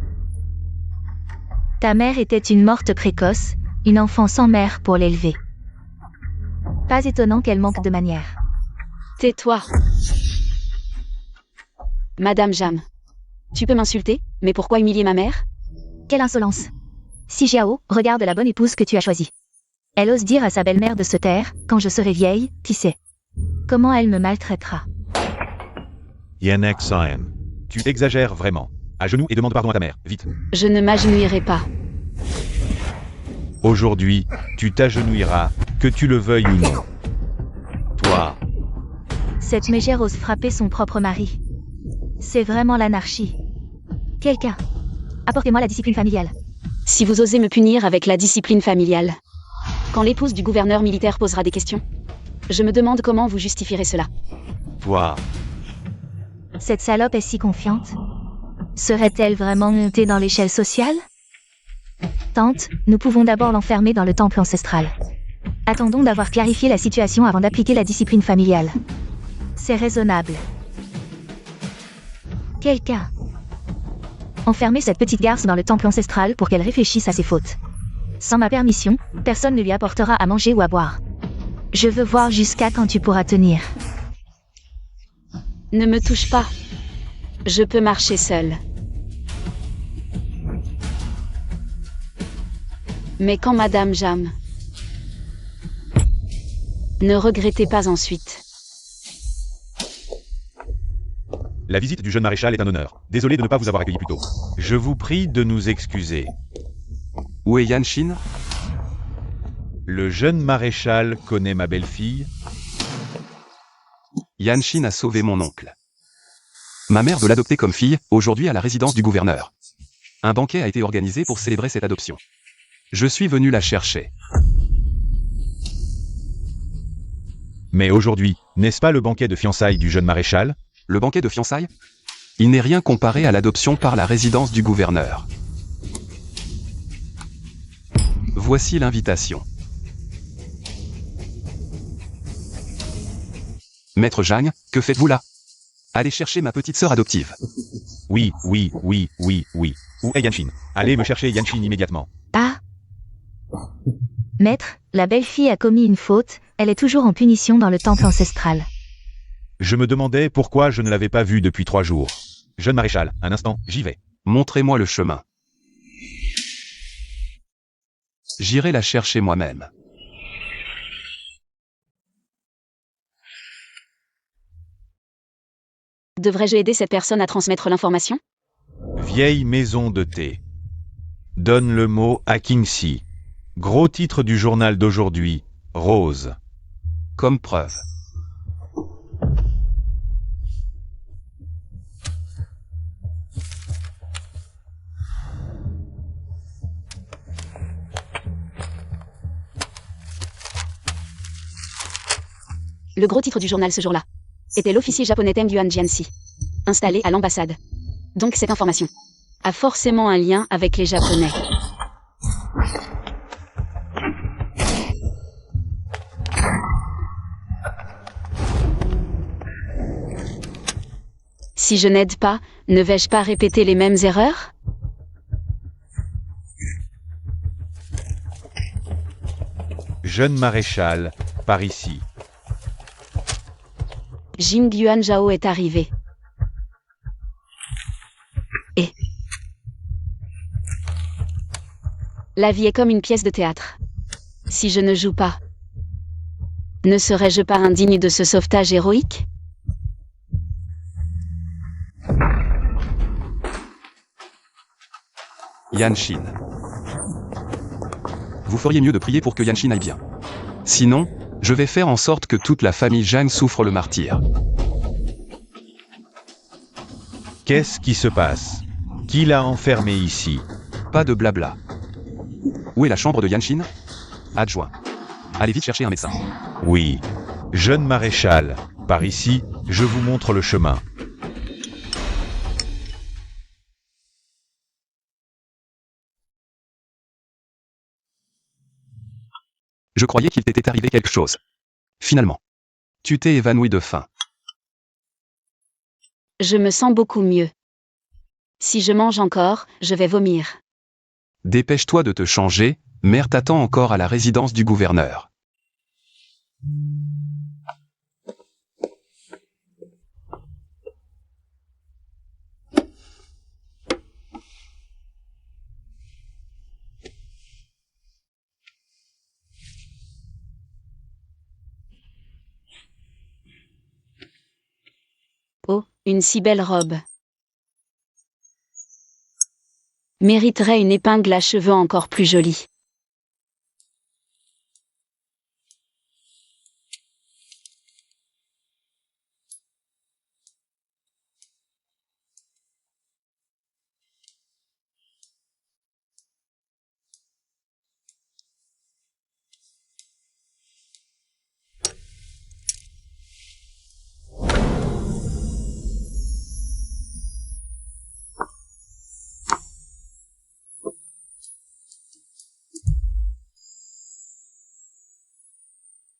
Ta mère était une morte précoce, une enfant sans mère pour l'élever. Pas étonnant qu'elle manque de manières. Tais-toi. Madame Jam. Tu peux m'insulter, mais pourquoi humilier ma mère? Quelle insolence. Si Jiao, regarde la bonne épouse que tu as choisie. Elle ose dire à sa belle-mère de se taire, quand je serai vieille, qui sait comment elle me maltraitera. Yanek Saen. Tu exagères vraiment. À genoux et demande pardon à ta mère, vite. Je ne m'agenouillerai pas. Aujourd'hui, tu t'agenouilleras, que tu le veuilles ou non. Toi. Cette mégère ose frapper son propre mari. C'est vraiment l'anarchie. Quelqu'un. Apportez-moi la discipline familiale. Si vous osez me punir avec la discipline familiale. Quand l'épouse du gouverneur militaire posera des questions. Je me demande comment vous justifierez cela. Toi. Cette salope est si confiante. Serait-elle vraiment montée dans l'échelle sociale? Tante, nous pouvons d'abord l'enfermer dans le temple ancestral. Attendons d'avoir clarifié la situation avant d'appliquer la discipline familiale. C'est raisonnable. Quelqu'un. Enfermez cette petite garce dans le temple ancestral pour qu'elle réfléchisse à ses fautes. Sans ma permission, personne ne lui apportera à manger ou à boire. Je veux voir jusqu'à quand tu pourras tenir. Ne me touche pas. Je peux marcher seule. Mais quand Madame Jam. Ne regrettez pas ensuite. La visite du jeune maréchal est un honneur. Désolé de ne pas vous avoir accueilli plus tôt. Je vous prie de nous excuser. Où est Yanshin? Le jeune maréchal connaît ma belle-fille. Yanshin a sauvé mon oncle. Ma mère veut l'adopter comme fille, aujourd'hui à la résidence du gouverneur. Un banquet a été organisé pour célébrer cette adoption. Je suis venu la chercher. Mais aujourd'hui, n'est-ce pas le banquet de fiançailles du jeune maréchal? Le banquet de fiançailles? Il n'est rien comparé à l'adoption par la résidence du gouverneur. Voici l'invitation. Maître Jang, que faites-vous là? Allez chercher ma petite sœur adoptive. Oui. Où est Yanshin? Allez me chercher Yanshin immédiatement. Ah. Maître, la belle-fille a commis une faute, elle est toujours en punition dans le temple ancestral. Je me demandais pourquoi je ne l'avais pas vue depuis 3 jours. Jeune maréchal, un instant, j'y vais. Montrez-moi le chemin. J'irai la chercher moi-même. Devrais-je aider cette personne à transmettre l'information? Vieille maison de thé. Donne le mot à Kingxi. Gros titre du journal d'aujourd'hui, Rose. Comme preuve. Le gros titre du journal ce jour-là était l'officier japonais Teng Yuan Jianxi, installé à l'ambassade. Donc cette information a forcément un lien avec les Japonais. Si je n'aide pas, ne vais-je pas répéter les mêmes erreurs? Jeune maréchal, par ici. Jing Yuan Zhao est arrivé. Et la vie est comme une pièce de théâtre. Si je ne joue pas, ne serais-je pas indigne de ce sauvetage héroïque? Yanshin. Vous feriez mieux de prier pour que Yanshin aille bien. Sinon, je vais faire en sorte que toute la famille Zhang souffre le martyre. Qu'est-ce qui se passe? Qui l'a enfermé ici? Pas de blabla. Où est la chambre de Yanshin? Adjoint. Allez vite chercher un médecin. Oui. Jeune maréchal, par ici, je vous montre le chemin. Je croyais qu'il t'était arrivé quelque chose. Finalement. Tu t'es évanoui de faim. Je me sens beaucoup mieux. Si je mange encore, je vais vomir. Dépêche-toi de te changer, mère t'attend encore à la résidence du gouverneur. Oh, une si belle robe. Mériterait une épingle à cheveux encore plus jolie.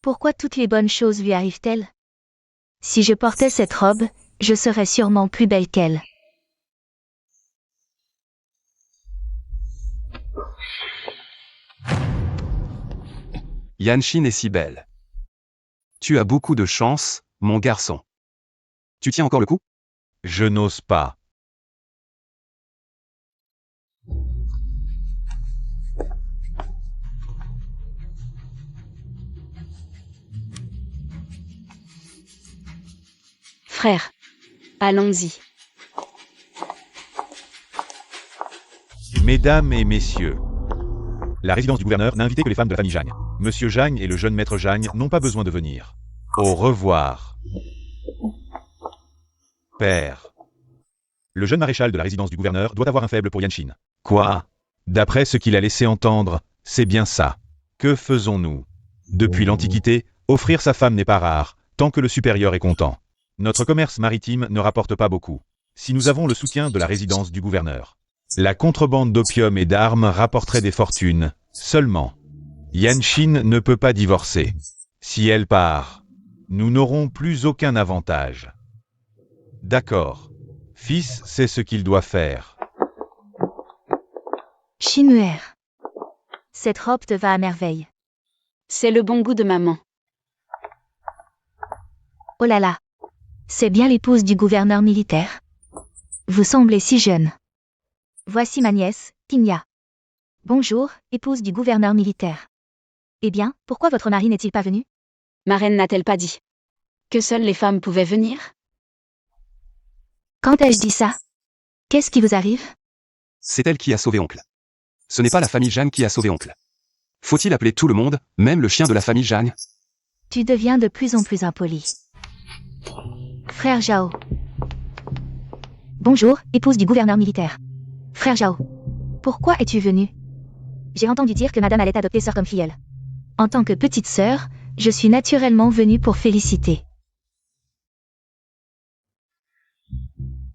Pourquoi toutes les bonnes choses lui arrivent-elles? Si je portais cette robe, je serais sûrement plus belle qu'elle. Yanshin est si belle. Tu as beaucoup de chance, mon garçon. Tu tiens encore le coup? Je n'ose pas. Frère, allons-y. Mesdames et messieurs, la résidence du gouverneur n'a invité que les femmes de la famille Zhang. Monsieur Zhang et le jeune maître Zhang n'ont pas besoin de venir. Au revoir. Père. Le jeune maréchal de la résidence du gouverneur doit avoir un faible pour Yanshin. Quoi? D'après ce qu'il a laissé entendre, c'est bien ça. Que faisons-nous? Depuis l'Antiquité, offrir sa femme n'est pas rare, tant que le supérieur est content. Notre commerce maritime ne rapporte pas beaucoup. Si nous avons le soutien de la résidence du gouverneur, la contrebande d'opium et d'armes rapporterait des fortunes. Seulement, Yanshin ne peut pas divorcer. Si elle part, nous n'aurons plus aucun avantage. D'accord. Fils sait ce qu'il doit faire. Shinmuer. Cette robe te va à merveille. C'est le bon goût de maman. Oh là là. C'est bien l'épouse du gouverneur militaire. Vous semblez si jeune. Voici ma nièce, Pinya. Bonjour, épouse du gouverneur militaire. Eh bien, pourquoi votre mari n'est-il pas venu? Ma reine n'a-t-elle pas dit que seules les femmes pouvaient venir? Quand ai-je dit ça? Qu'est-ce qui vous arrive? C'est elle qui a sauvé oncle. Ce n'est pas la famille Zhang qui a sauvé oncle. Faut-il appeler tout le monde, même le chien de la famille Zhang? Tu deviens de plus en plus impoli. Frère Zhao. Bonjour, épouse du gouverneur militaire. Frère Zhao. Pourquoi es-tu venu? J'ai entendu dire que madame allait adopter sœur comme filleule. En tant que petite sœur, je suis naturellement venue pour féliciter.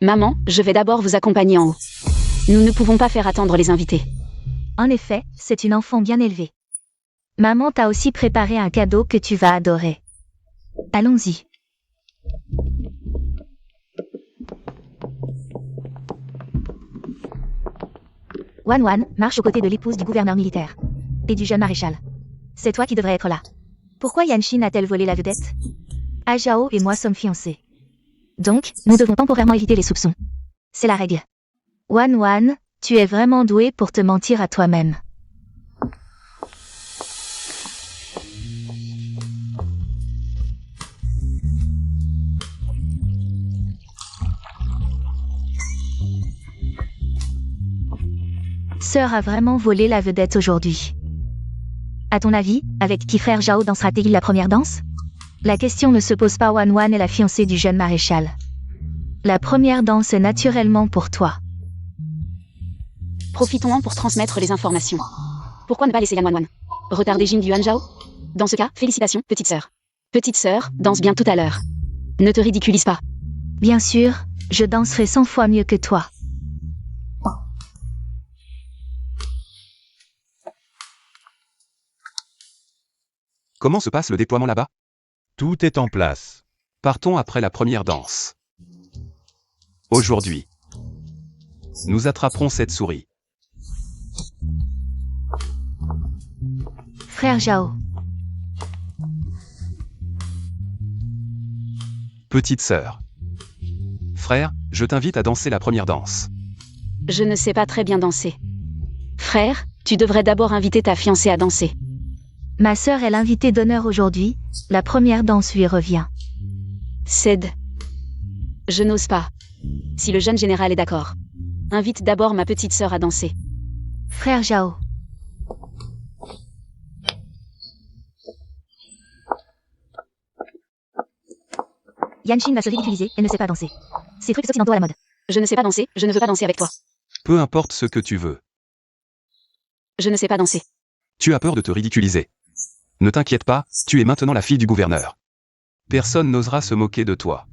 Maman, je vais d'abord vous accompagner en haut. Nous ne pouvons pas faire attendre les invités. En effet, c'est une enfant bien élevée. Maman t'a aussi préparé un cadeau que tu vas adorer. Allons-y. Wan, marche aux côtés de l'épouse du gouverneur militaire. Et du jeune maréchal. C'est toi qui devrais être là. Pourquoi Yanshin a-t-elle volé la vedette? Ajao et moi sommes fiancés. Donc, nous devons temporairement éviter les soupçons. C'est la règle. Wan, tu es vraiment doué pour te mentir à toi-même. Sœur a vraiment volé la vedette aujourd'hui. À ton avis, avec qui frère Zhao dansera-t-il la première danse? La question ne se pose pas. Wan est la fiancée du jeune maréchal. La première danse est naturellement pour toi. Profitons-en pour transmettre les informations. Pourquoi ne pas laisser Yan Wan retarder Jin Yuan Zhao? Dans ce cas, félicitations, petite sœur. Petite sœur, danse bien tout à l'heure. Ne te ridiculise pas. Bien sûr, je danserai 100 fois mieux que toi. Comment se passe le déploiement là-bas? Tout est en place. Partons après la première danse. Aujourd'hui, nous attraperons cette souris. Frère Zhao. Petite sœur. Frère, je t'invite à danser la première danse. Je ne sais pas très bien danser. Frère, tu devrais d'abord inviter ta fiancée à danser. Ma sœur est l'invitée d'honneur aujourd'hui, la première danse lui revient. Cède. Je n'ose pas. Si le jeune général est d'accord. Invite d'abord ma petite sœur à danser. Frère Zhao. Yanshin va se ridiculiser, elle ne sait pas danser. Ces trucs occidentaux à la mode. Je ne sais pas danser, je ne veux pas danser avec toi. Peu importe ce que tu veux. Je ne sais pas danser. Tu as peur de te ridiculiser. Ne t'inquiète pas, tu es maintenant la fille du gouverneur. Personne n'osera se moquer de toi.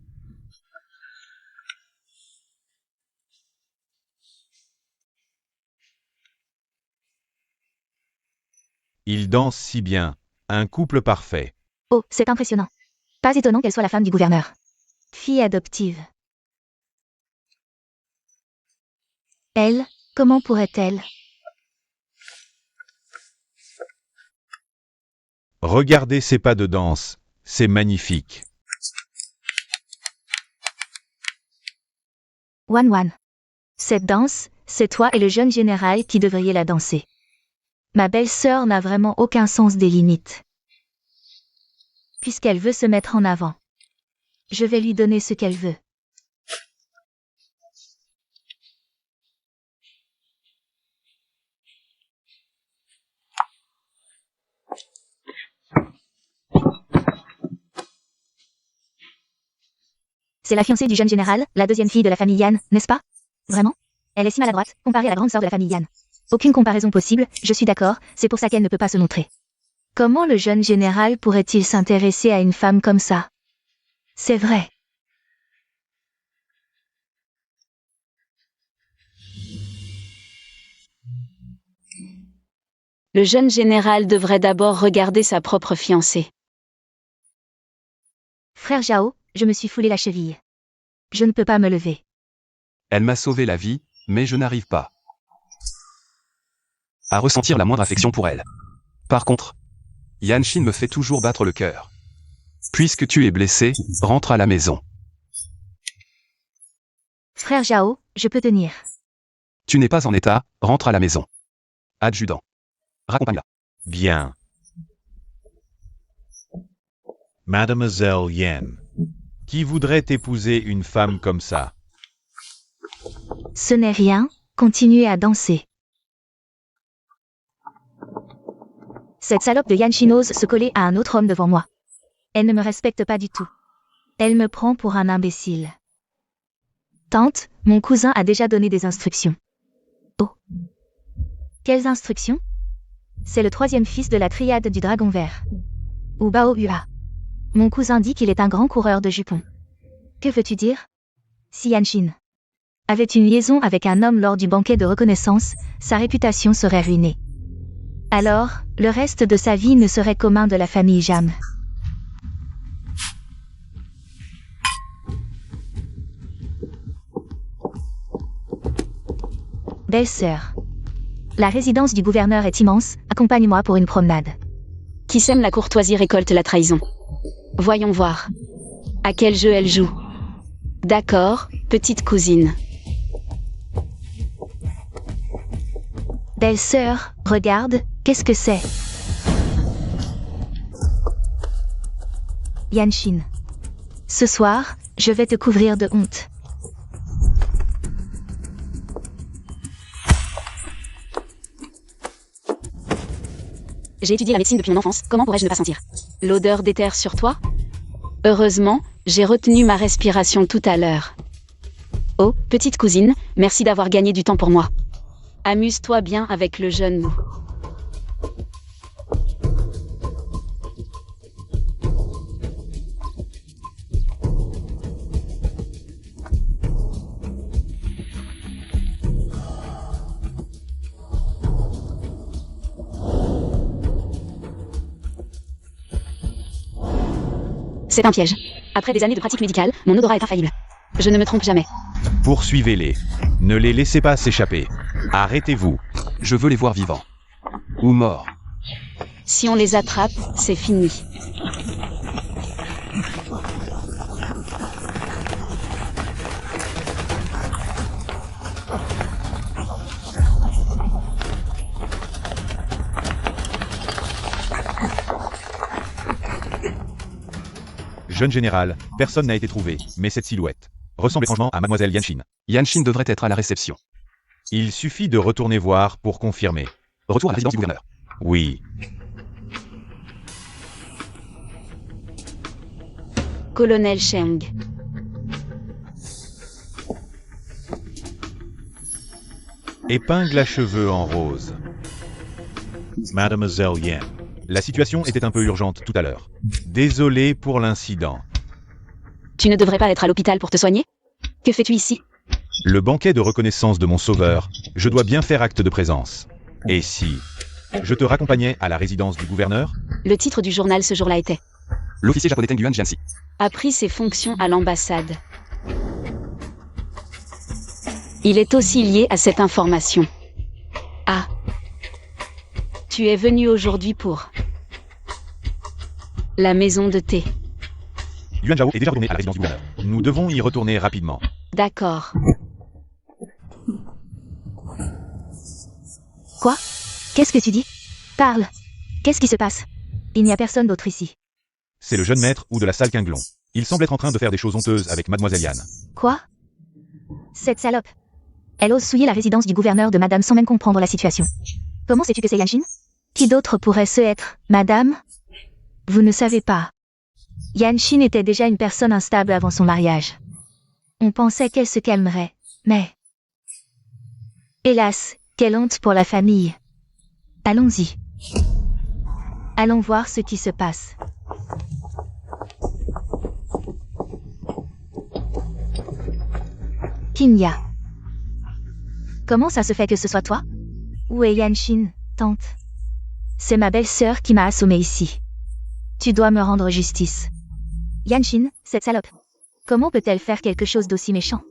Ils dansent si bien. Un couple parfait. Oh, c'est impressionnant. Pas étonnant qu'elle soit la femme du gouverneur. Fille adoptive. Elle, comment pourrait-elle? Regardez ces pas de danse. C'est magnifique. Wan. Cette danse, c'est toi et le jeune général qui devriez la danser. Ma belle-sœur n'a vraiment aucun sens des limites. Puisqu'elle veut se mettre en avant. Je vais lui donner ce qu'elle veut. C'est la fiancée du jeune général, la deuxième fille de la famille Yan, n'est-ce pas? Vraiment? Elle est si maladroite, comparée à la grande sœur de la famille Yan. Aucune comparaison possible, je suis d'accord, c'est pour ça qu'elle ne peut pas se montrer. Comment le jeune général pourrait-il s'intéresser à une femme comme ça? C'est vrai. Le jeune général devrait d'abord regarder sa propre fiancée. Frère Zhao, je me suis foulé la cheville. Je ne peux pas me lever. Elle m'a sauvé la vie, mais je n'arrive pas à ressentir la moindre affection pour elle. Par contre, Yanshin me fait toujours battre le cœur. Puisque tu es blessé, rentre à la maison. Frère Zhao, je peux tenir. Tu n'es pas en état, rentre à la maison. Adjudant. Raccompagne-la. Bien. Mademoiselle Yan. Qui voudrait épouser une femme comme ça? Ce n'est rien, continuez à danser. Cette salope de Yanshin ose se coller à un autre homme devant moi. Elle ne me respecte pas du tout. Elle me prend pour un imbécile. Tante, mon cousin a déjà donné des instructions. Oh. Quelles instructions? C'est le troisième fils de la triade du dragon vert. Ou Bao Hua. Mon cousin dit qu'il est un grand coureur de jupons. Que veux-tu dire? Si Yanshin. avait une liaison avec un homme lors du banquet de reconnaissance, sa réputation serait ruinée. Alors, le reste de sa vie ne serait qu'aux mains de la famille Jam. Belle-sœur. La résidence du gouverneur est immense, accompagne-moi pour une promenade. Qui sème la courtoisie récolte la trahison. Voyons voir. À quel jeu elle joue? D'accord, petite cousine. Belle-sœur, regarde, qu'est-ce que c'est? Yanshin. Ce soir, je vais te couvrir de honte. J'ai étudié la médecine depuis mon enfance, comment pourrais-je ne pas sentir l'odeur d'éther sur toi? Heureusement, j'ai retenu ma respiration tout à l'heure. Oh, petite cousine, merci d'avoir gagné du temps pour moi. Amuse-toi bien avec le jeune mou. C'est un piège. Après des années de pratique médicale, mon odorat est infaillible. Je ne me trompe jamais. Poursuivez-les. Ne les laissez pas s'échapper. Arrêtez-vous. Je veux les voir vivants. Ou morts. Si on les attrape, c'est fini. Jeune général, personne n'a été trouvé, mais cette silhouette ressemble étrangement à mademoiselle Yanshin. Yanshin devrait être à la réception. Il suffit de retourner voir pour confirmer. Retour à la résidence du gouverneur. Oui. Colonel Cheng. Épingle à cheveux en rose. Mademoiselle Yan. La situation était un peu urgente tout à l'heure. Désolé pour l'incident. Tu ne devrais pas être à l'hôpital pour te soigner? Que fais-tu ici? Le banquet de reconnaissance de mon sauveur, je dois bien faire acte de présence. Et si je te raccompagnais à la résidence du gouverneur? Le titre du journal ce jour-là était L'officier japonais Teng Yuan Jianxi. a pris ses fonctions à l'ambassade. Il est aussi lié à cette information. Ah. Tu es venu aujourd'hui pour la maison de thé. Yuan Zhao est déjà retourné à la résidence du gouverneur. Nous devons y retourner rapidement. D'accord. Quoi? Qu'est-ce que tu dis? Parle. Qu'est-ce qui se passe? Il n'y a personne d'autre ici. C'est le jeune maître ou de la salle Quinglon. Il semble être en train de faire des choses honteuses avec mademoiselle Yan. Quoi? Cette salope. Elle ose souiller la résidence du gouverneur de madame sans même comprendre la situation. Comment sais-tu que c'est Yanshin? Qui d'autre pourrait ce être, madame? Vous ne savez pas. Yanshin était déjà une personne instable avant son mariage. On pensait qu'elle se calmerait, mais... Hélas, quelle honte pour la famille. Allons-y. Allons voir ce qui se passe. Kinya. Comment ça se fait que ce soit toi? Où est Yanshin, tante? C'est ma belle-sœur qui m'a assommée ici. Tu dois me rendre justice. Yanshin, cette salope. Comment peut-elle faire quelque chose d'aussi méchant?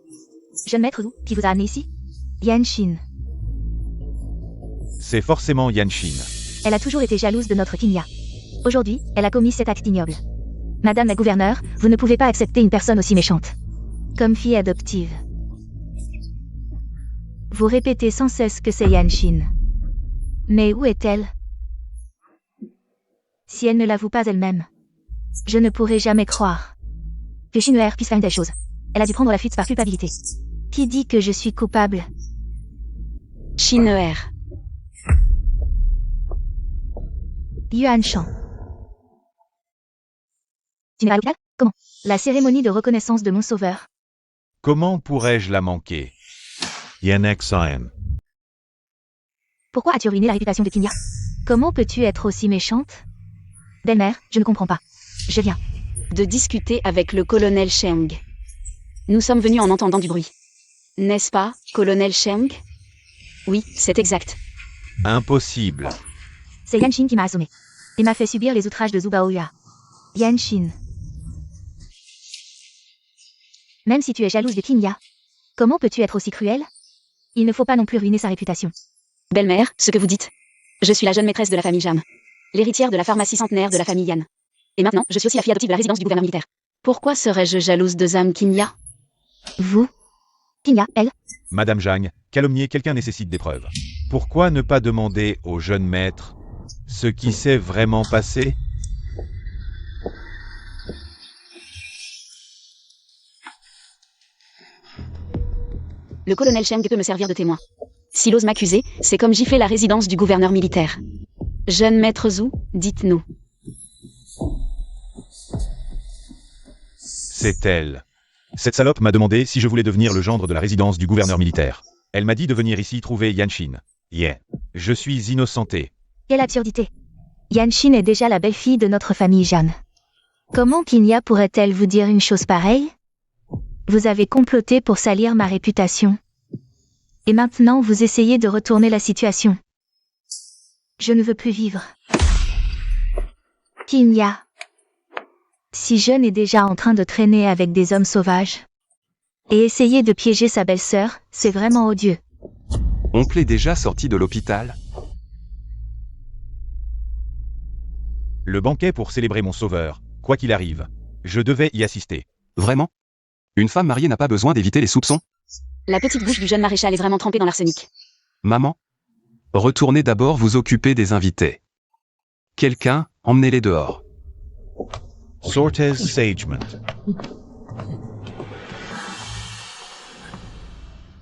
Jeune maître Wu, qui vous a amené ici? Yanshin. C'est forcément Yanshin. Elle a toujours été jalouse de notre Kinya. Aujourd'hui, elle a commis cet acte ignoble. Madame la gouverneure, vous ne pouvez pas accepter une personne aussi méchante. Comme fille adoptive. Vous répétez sans cesse que c'est Yanshin. Mais où est-elle? Si elle ne l'avoue pas elle-même, je ne pourrai jamais croire que Shinwer puisse faire une telle chose. Elle a dû prendre la fuite par culpabilité. Qui dit que je suis coupable? Shinwer. Yuan Shan. Tu n'es pas à l'hôpital? Comment? La cérémonie de reconnaissance de mon sauveur. Comment pourrais-je la manquer? Yanek Sion. Pourquoi as-tu ruiné la réputation de Kinya? Comment peux-tu être aussi méchante? Belle-mère, je ne comprends pas. Je viens. De discuter avec le colonel Cheng. Nous sommes venus en entendant du bruit. N'est-ce pas, colonel Sheng? Oui, c'est exact. Impossible. C'est Yanshin qui m'a assommé. Et m'a fait subir les outrages de Zubaoya. Yanshin. Même si tu es jalouse de Kinya, comment peux-tu être aussi cruelle? Il ne faut pas non plus ruiner sa réputation. Belle-mère, ce que vous dites. Je suis la jeune maîtresse de la famille Jam. L'héritière de la pharmacie centenaire de la famille Yan. Et maintenant, je suis aussi la fille adoptive de la résidence du gouverneur militaire. Pourquoi serais-je jalouse de Zam Kinya? Vous? Kinya, elle? Madame Zhang, calomnier quelqu'un nécessite des preuves. Pourquoi ne pas demander au jeune maître ce qui s'est vraiment passé? Le colonel Sheng peut me servir de témoin. S'il ose m'accuser, c'est comme gifler la résidence du gouverneur militaire. Jeune maître Zhu, dites-nous. C'est elle. Cette salope m'a demandé si je voulais devenir le gendre de la résidence du gouverneur militaire. Elle m'a dit de venir ici trouver Yanshin. Yeah. Je suis innocenté. Quelle absurdité. Yanshin est déjà la belle-fille de notre famille Jeanne. Comment Kinya pourrait-elle vous dire une chose pareille? Vous avez comploté pour salir ma réputation. Et maintenant vous essayez de retourner la situation. Je ne veux plus vivre. Kinya. Si Jeune est déjà en train de traîner avec des hommes sauvages et essayer de piéger sa belle-sœur, c'est vraiment odieux. Oncle est déjà sorti de l'hôpital? Le banquet pour célébrer mon sauveur, quoi qu'il arrive. Je devais y assister. Vraiment? Une femme mariée n'a pas besoin d'éviter les soupçons? La petite bouche du jeune maréchal est vraiment trempée dans l'arsenic. Maman? Retournez d'abord vous occuper des invités. Quelqu'un, emmenez-les dehors. Sortes Sagement.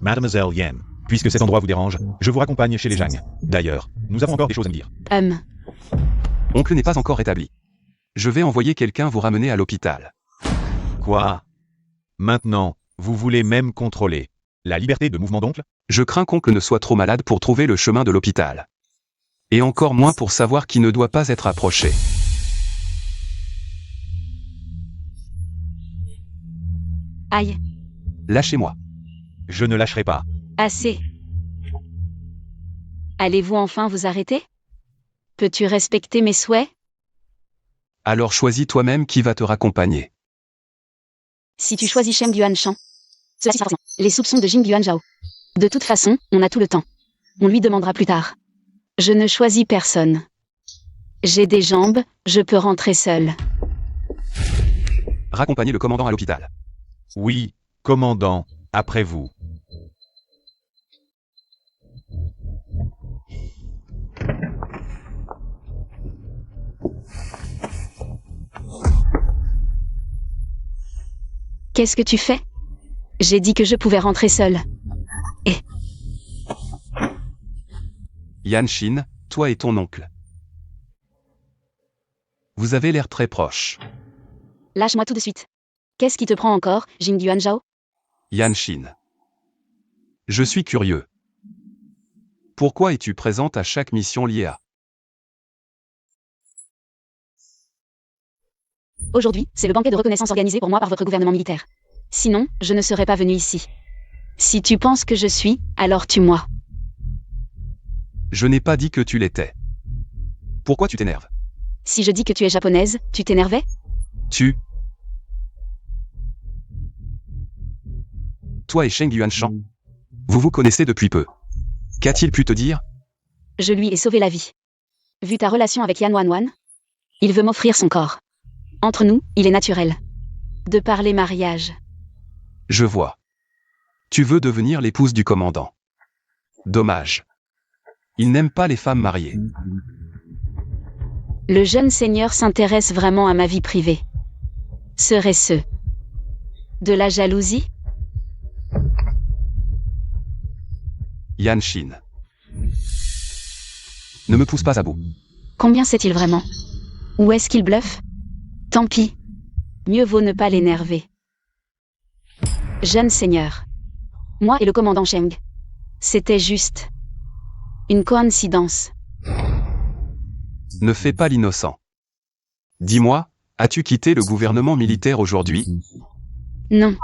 Mademoiselle Yan, puisque cet endroit vous dérange, je vous raccompagne chez les Zhang. D'ailleurs, nous avons encore des choses à me dire. Oncle n'est pas encore rétabli. Je vais envoyer quelqu'un vous ramener à l'hôpital. Quoi? Maintenant, vous voulez même contrôler la liberté de mouvement d'oncle? Je crains qu'oncle ne soit trop malade pour trouver le chemin de l'hôpital. Et encore moins pour savoir qui ne doit pas être approché. Aïe. Lâchez-moi. Je ne lâcherai pas. Assez. Allez-vous enfin vous arrêter? Peux-tu respecter mes souhaits? Alors choisis toi-même qui va te raccompagner. Si tu choisis Shem Yuanshan, cela suffira. Les soupçons de Jing Yuanzhao. De toute façon, on a tout le temps. On lui demandera plus tard. Je ne choisis personne. J'ai des jambes, je peux rentrer seule. Raccompagnez le commandant à l'hôpital. Oui, commandant, après vous. Qu'est-ce que tu fais? J'ai dit que je pouvais rentrer seule. Yanshin, toi et ton oncle. Vous avez l'air très proches. Lâche-moi tout de suite. Qu'est-ce qui te prend encore, Jing Yuanzhao? Yanshin. Je suis curieux. Pourquoi es-tu présente à chaque mission liée à... Aujourd'hui, c'est le banquet de reconnaissance organisé pour moi par votre gouvernement militaire. Sinon, je ne serais pas venue ici. Si tu penses que je suis, alors tue-moi. Je n'ai pas dit que tu l'étais. Pourquoi tu t'énerves? Si je dis que tu es japonaise, tu t'énervais? Toi et Sheng Yuanshan, vous vous connaissez depuis peu. Qu'a-t-il pu te dire? Je lui ai sauvé la vie. Vu ta relation avec Yan Wanwan, il veut m'offrir son corps. Entre nous, il est naturel de parler mariage. Je vois. Tu veux devenir l'épouse du commandant. Dommage. Il n'aime pas les femmes mariées. Le jeune seigneur s'intéresse vraiment à ma vie privée. Serait-ce de la jalousie? Yanshin. Ne me pousse pas à bout. Combien sait-il vraiment? Ou est-ce qu'il bluffe? Tant pis. Mieux vaut ne pas l'énerver. Jeune seigneur. Moi et le commandant Sheng. C'était juste une coïncidence. Ne fais pas l'innocent. Dis-moi, as-tu quitté le gouvernement militaire aujourd'hui? Non.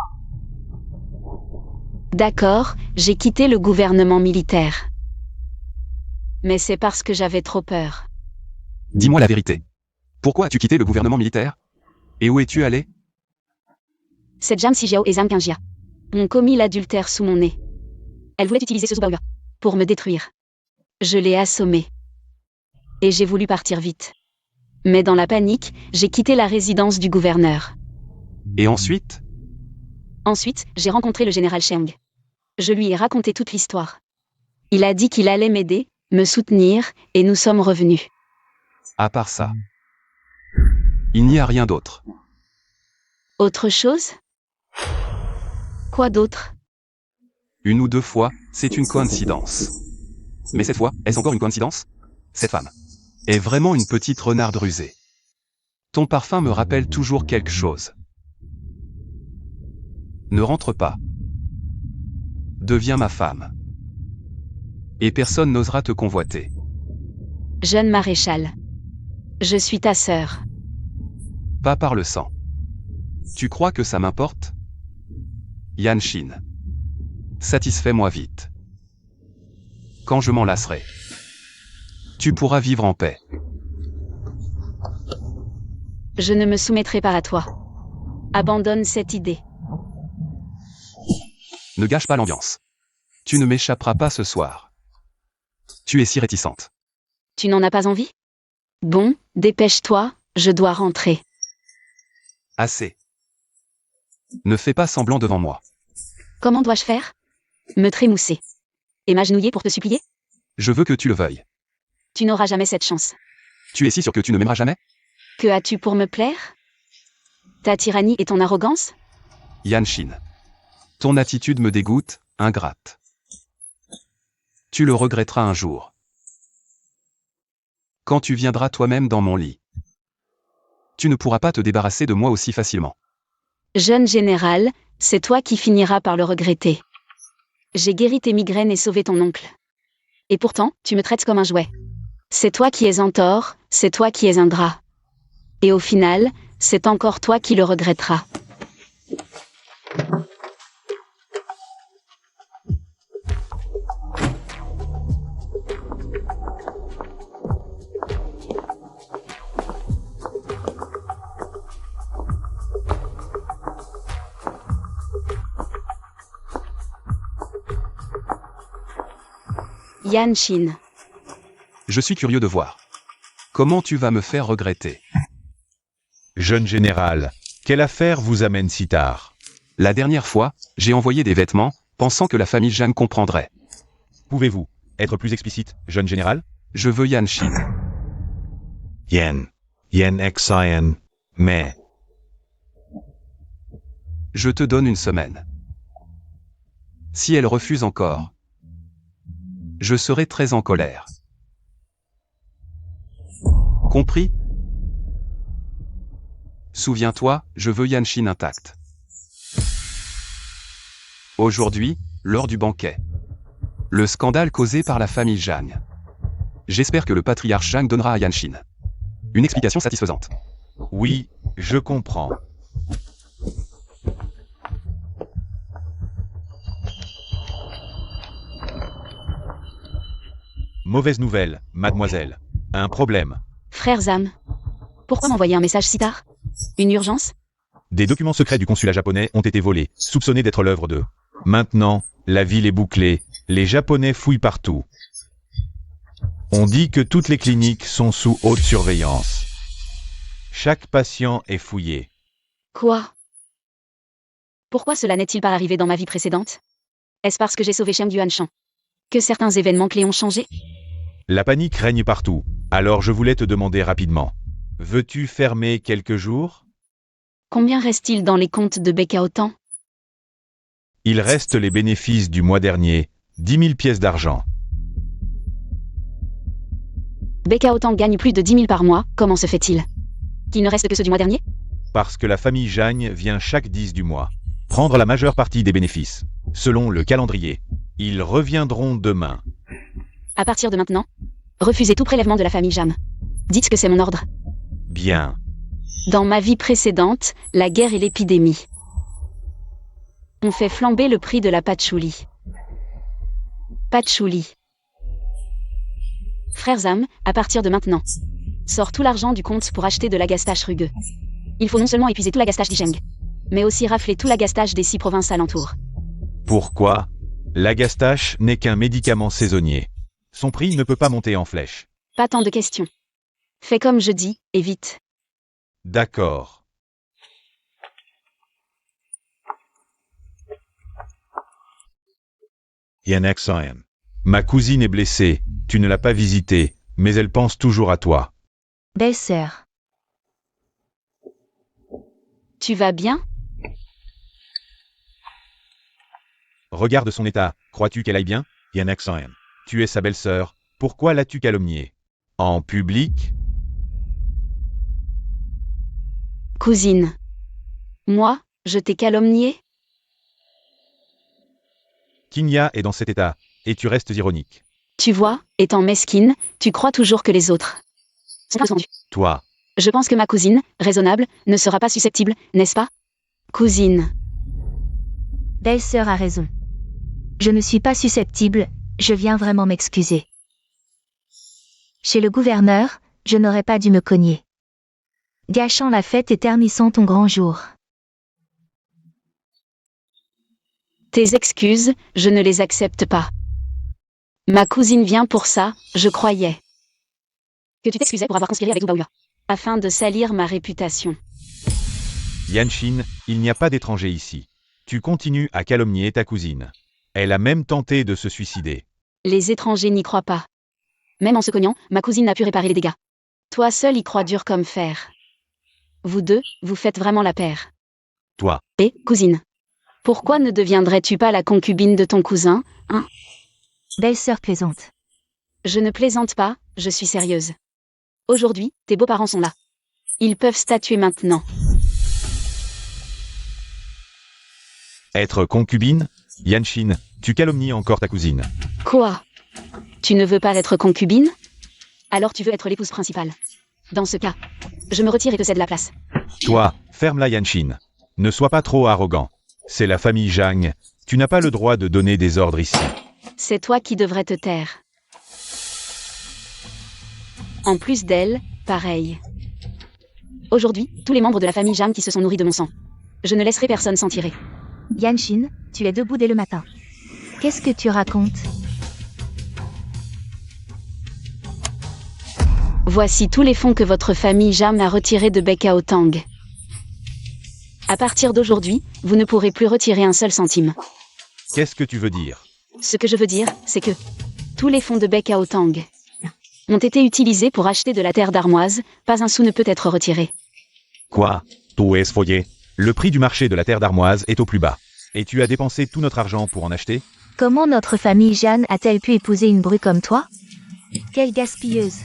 D'accord, j'ai quitté le gouvernement militaire. Mais c'est parce que j'avais trop peur. Dis-moi la vérité. Pourquoi as-tu quitté le gouvernement militaire? Et où es-tu allé? Cette Jam Si Jiao et Zhang Qingjia ont commis l'adultère sous mon nez. Elle voulait utiliser ce Zubaoga pour me détruire. Je l'ai assommé. Et j'ai voulu partir vite. Mais dans la panique, j'ai quitté la résidence du gouverneur. Et ensuite? Ensuite, j'ai rencontré le général Cheng. Je lui ai raconté toute l'histoire. Il a dit qu'il allait m'aider, me soutenir, et nous sommes revenus. À part ça, il n'y a rien d'autre. Autre chose? Quoi d'autre? Une ou deux fois, c'est une coïncidence. Mais cette fois, est-ce encore une coïncidence? Cette femme est vraiment une petite renarde rusée. Ton parfum me rappelle toujours quelque chose. Ne rentre pas. Deviens ma femme. Et personne n'osera te convoiter. Jeune maréchal. Je suis ta sœur. Pas par le sang. Tu crois que ça m'importe? Yan Shin. Satisfais-moi vite. Quand je m'en lasserai, tu pourras vivre en paix. Je ne me soumettrai pas à toi. Abandonne cette idée. Ne gâche pas l'ambiance. Tu ne m'échapperas pas ce soir. Tu es si réticente. Tu n'en as pas envie? Bon, dépêche-toi, je dois rentrer. Assez. Ne fais pas semblant devant moi. Comment dois-je faire? Me trémousser. Et m'agenouiller pour te supplier? Je veux que tu le veuilles. Tu n'auras jamais cette chance. Tu es si sûr que tu ne m'aimeras jamais? Que as-tu pour me plaire? Ta tyrannie et ton arrogance? Yan Shin. Ton attitude me dégoûte, ingrate. Tu le regretteras un jour. Quand tu viendras toi-même dans mon lit. Tu ne pourras pas te débarrasser de moi aussi facilement. Jeune général, c'est toi qui finiras par le regretter. J'ai guéri tes migraines et sauvé ton oncle. Et pourtant, tu me traites comme un jouet. C'est toi qui es en tort, c'est toi qui es ingrat. Et au final, c'est encore toi qui le regretteras. Yan Shin. Je suis curieux de voir. Comment tu vas me faire regretter? Jeune général, quelle affaire vous amène si tard? La dernière fois, j'ai envoyé des vêtements, pensant que la famille Zhang comprendrait. Pouvez-vous être plus explicite, jeune général? Je veux Yan Shin. Yen Xian, mais... Je te donne une semaine. Si elle refuse encore, je serai très en colère. Compris? Souviens-toi, je veux Yan Shin intact. Aujourd'hui, lors du banquet. Le scandale causé par la famille Zhang. J'espère que le patriarche Zhang donnera à Yan Shin une explication satisfaisante. Oui, je comprends. Mauvaise nouvelle, mademoiselle. Un problème. Frère Zam. Pourquoi m'envoyer un message si tard? Une urgence? Des documents secrets du consulat japonais ont été volés, soupçonnés d'être l'œuvre de... Maintenant, la ville est bouclée, les Japonais fouillent partout. On dit que toutes les cliniques sont sous haute surveillance. Chaque patient est fouillé. Quoi? Pourquoi cela n'est-il pas arrivé dans ma vie précédente? Est-ce parce que j'ai sauvé Cheng Yuanshan que certains événements clés ont changé? La panique règne partout, alors je voulais te demander rapidement. Veux-tu fermer quelques jours? Combien reste-t-il dans les comptes de Bekaotan? Il reste les bénéfices du mois dernier, 10 000 pièces d'argent. Bekaotan gagne plus de 10 000 par mois, comment se fait-il? Qu'il ne reste que ceux du mois dernier? Parce que la famille Zhang vient chaque 10 du mois prendre la majeure partie des bénéfices. Selon le calendrier, ils reviendront demain. À partir de maintenant, refusez tout prélèvement de la famille Jam. Dites que c'est mon ordre. Bien. Dans ma vie précédente, la guerre et l'épidémie. On fait flamber le prix de la patchouli. Patchouli. Frère Zam, à partir de maintenant, sors tout l'argent du compte pour acheter de l'agastache rugueux. Il faut non seulement épuiser tout l'agastache d'Ijeng, mais aussi rafler tout l'agastache des 6 provinces alentours. Pourquoi? L'agastache n'est qu'un médicament saisonnier. Son prix ne peut pas monter en flèche. Pas tant de questions. Fais comme je dis, et vite. D'accord. Yanexan. Ma cousine est blessée, tu ne l'as pas visitée, mais elle pense toujours à toi. Belle-sœur. Tu vas bien? Regarde son état, crois-tu qu'elle aille bien? Yanexan. Tu es sa belle-sœur, pourquoi l'as-tu calomniée? En public? Cousine. Moi, je t'ai calomnié? Kinya est dans cet état, et tu restes ironique. Tu vois, étant mesquine, tu crois toujours que les autres sont confondus. Toi, Je pense que ma cousine, raisonnable, ne sera pas susceptible, n'est-ce pas? Cousine. Belle-sœur a raison. Je ne suis pas susceptible, je viens vraiment m'excuser. Chez le gouverneur, je n'aurais pas dû me cogner. Gâchant la fête et ternissant ton grand jour. Tes excuses, je ne les accepte pas. Ma cousine vient pour ça, je croyais. Que tu t'excusais pour avoir conspiré avec Ubaoua. Afin de salir ma réputation. Yanshin, il n'y a pas d'étranger ici. Tu continues à calomnier ta cousine. Elle a même tenté de se suicider. Les étrangers n'y croient pas. Même en se cognant, ma cousine n'a pu réparer les dégâts. Toi seul y crois dur comme fer. Vous deux, vous faites vraiment la paire. Toi, Et, cousine, pourquoi ne deviendrais-tu pas la concubine de ton cousin, hein? Belle-sœur plaisante. Je ne plaisante pas, je suis sérieuse. Aujourd'hui, tes beaux-parents sont là. Ils peuvent statuer maintenant. être concubine? Yanshin, tu calomnies encore ta cousine. Quoi? Tu ne veux pas être concubine? Alors tu veux être l'épouse principale. Dans ce cas, je me retire et te cède la place. Toi, ferme-la Yanshin. Ne sois pas trop arrogant. C'est la famille Zhang. Tu n'as pas le droit de donner des ordres ici. C'est toi qui devrais te taire. En plus d'elle, pareil. Aujourd'hui, tous les membres de la famille Zhang qui se sont nourris de mon sang. Je ne laisserai personne s'en tirer. Yanshin, tu es debout dès le matin. Qu'est-ce que tu racontes? Voici tous les fonds que votre famille Jam a retirés de Bekao Tang. À partir d'aujourd'hui, vous ne pourrez plus retirer un seul centime. Qu'est-ce que tu veux dire? Ce que je veux dire, c'est que tous les fonds de Bekao Tang ont été utilisés pour acheter de la terre d'armoise, pas un sou ne peut être retiré. Quoi? Tout est foyer. Le prix du marché de la terre d'armoise est au plus bas. Et tu as dépensé tout notre argent pour en acheter? Comment notre famille Jeanne a-t-elle pu épouser une bru comme toi? Quelle gaspilleuse!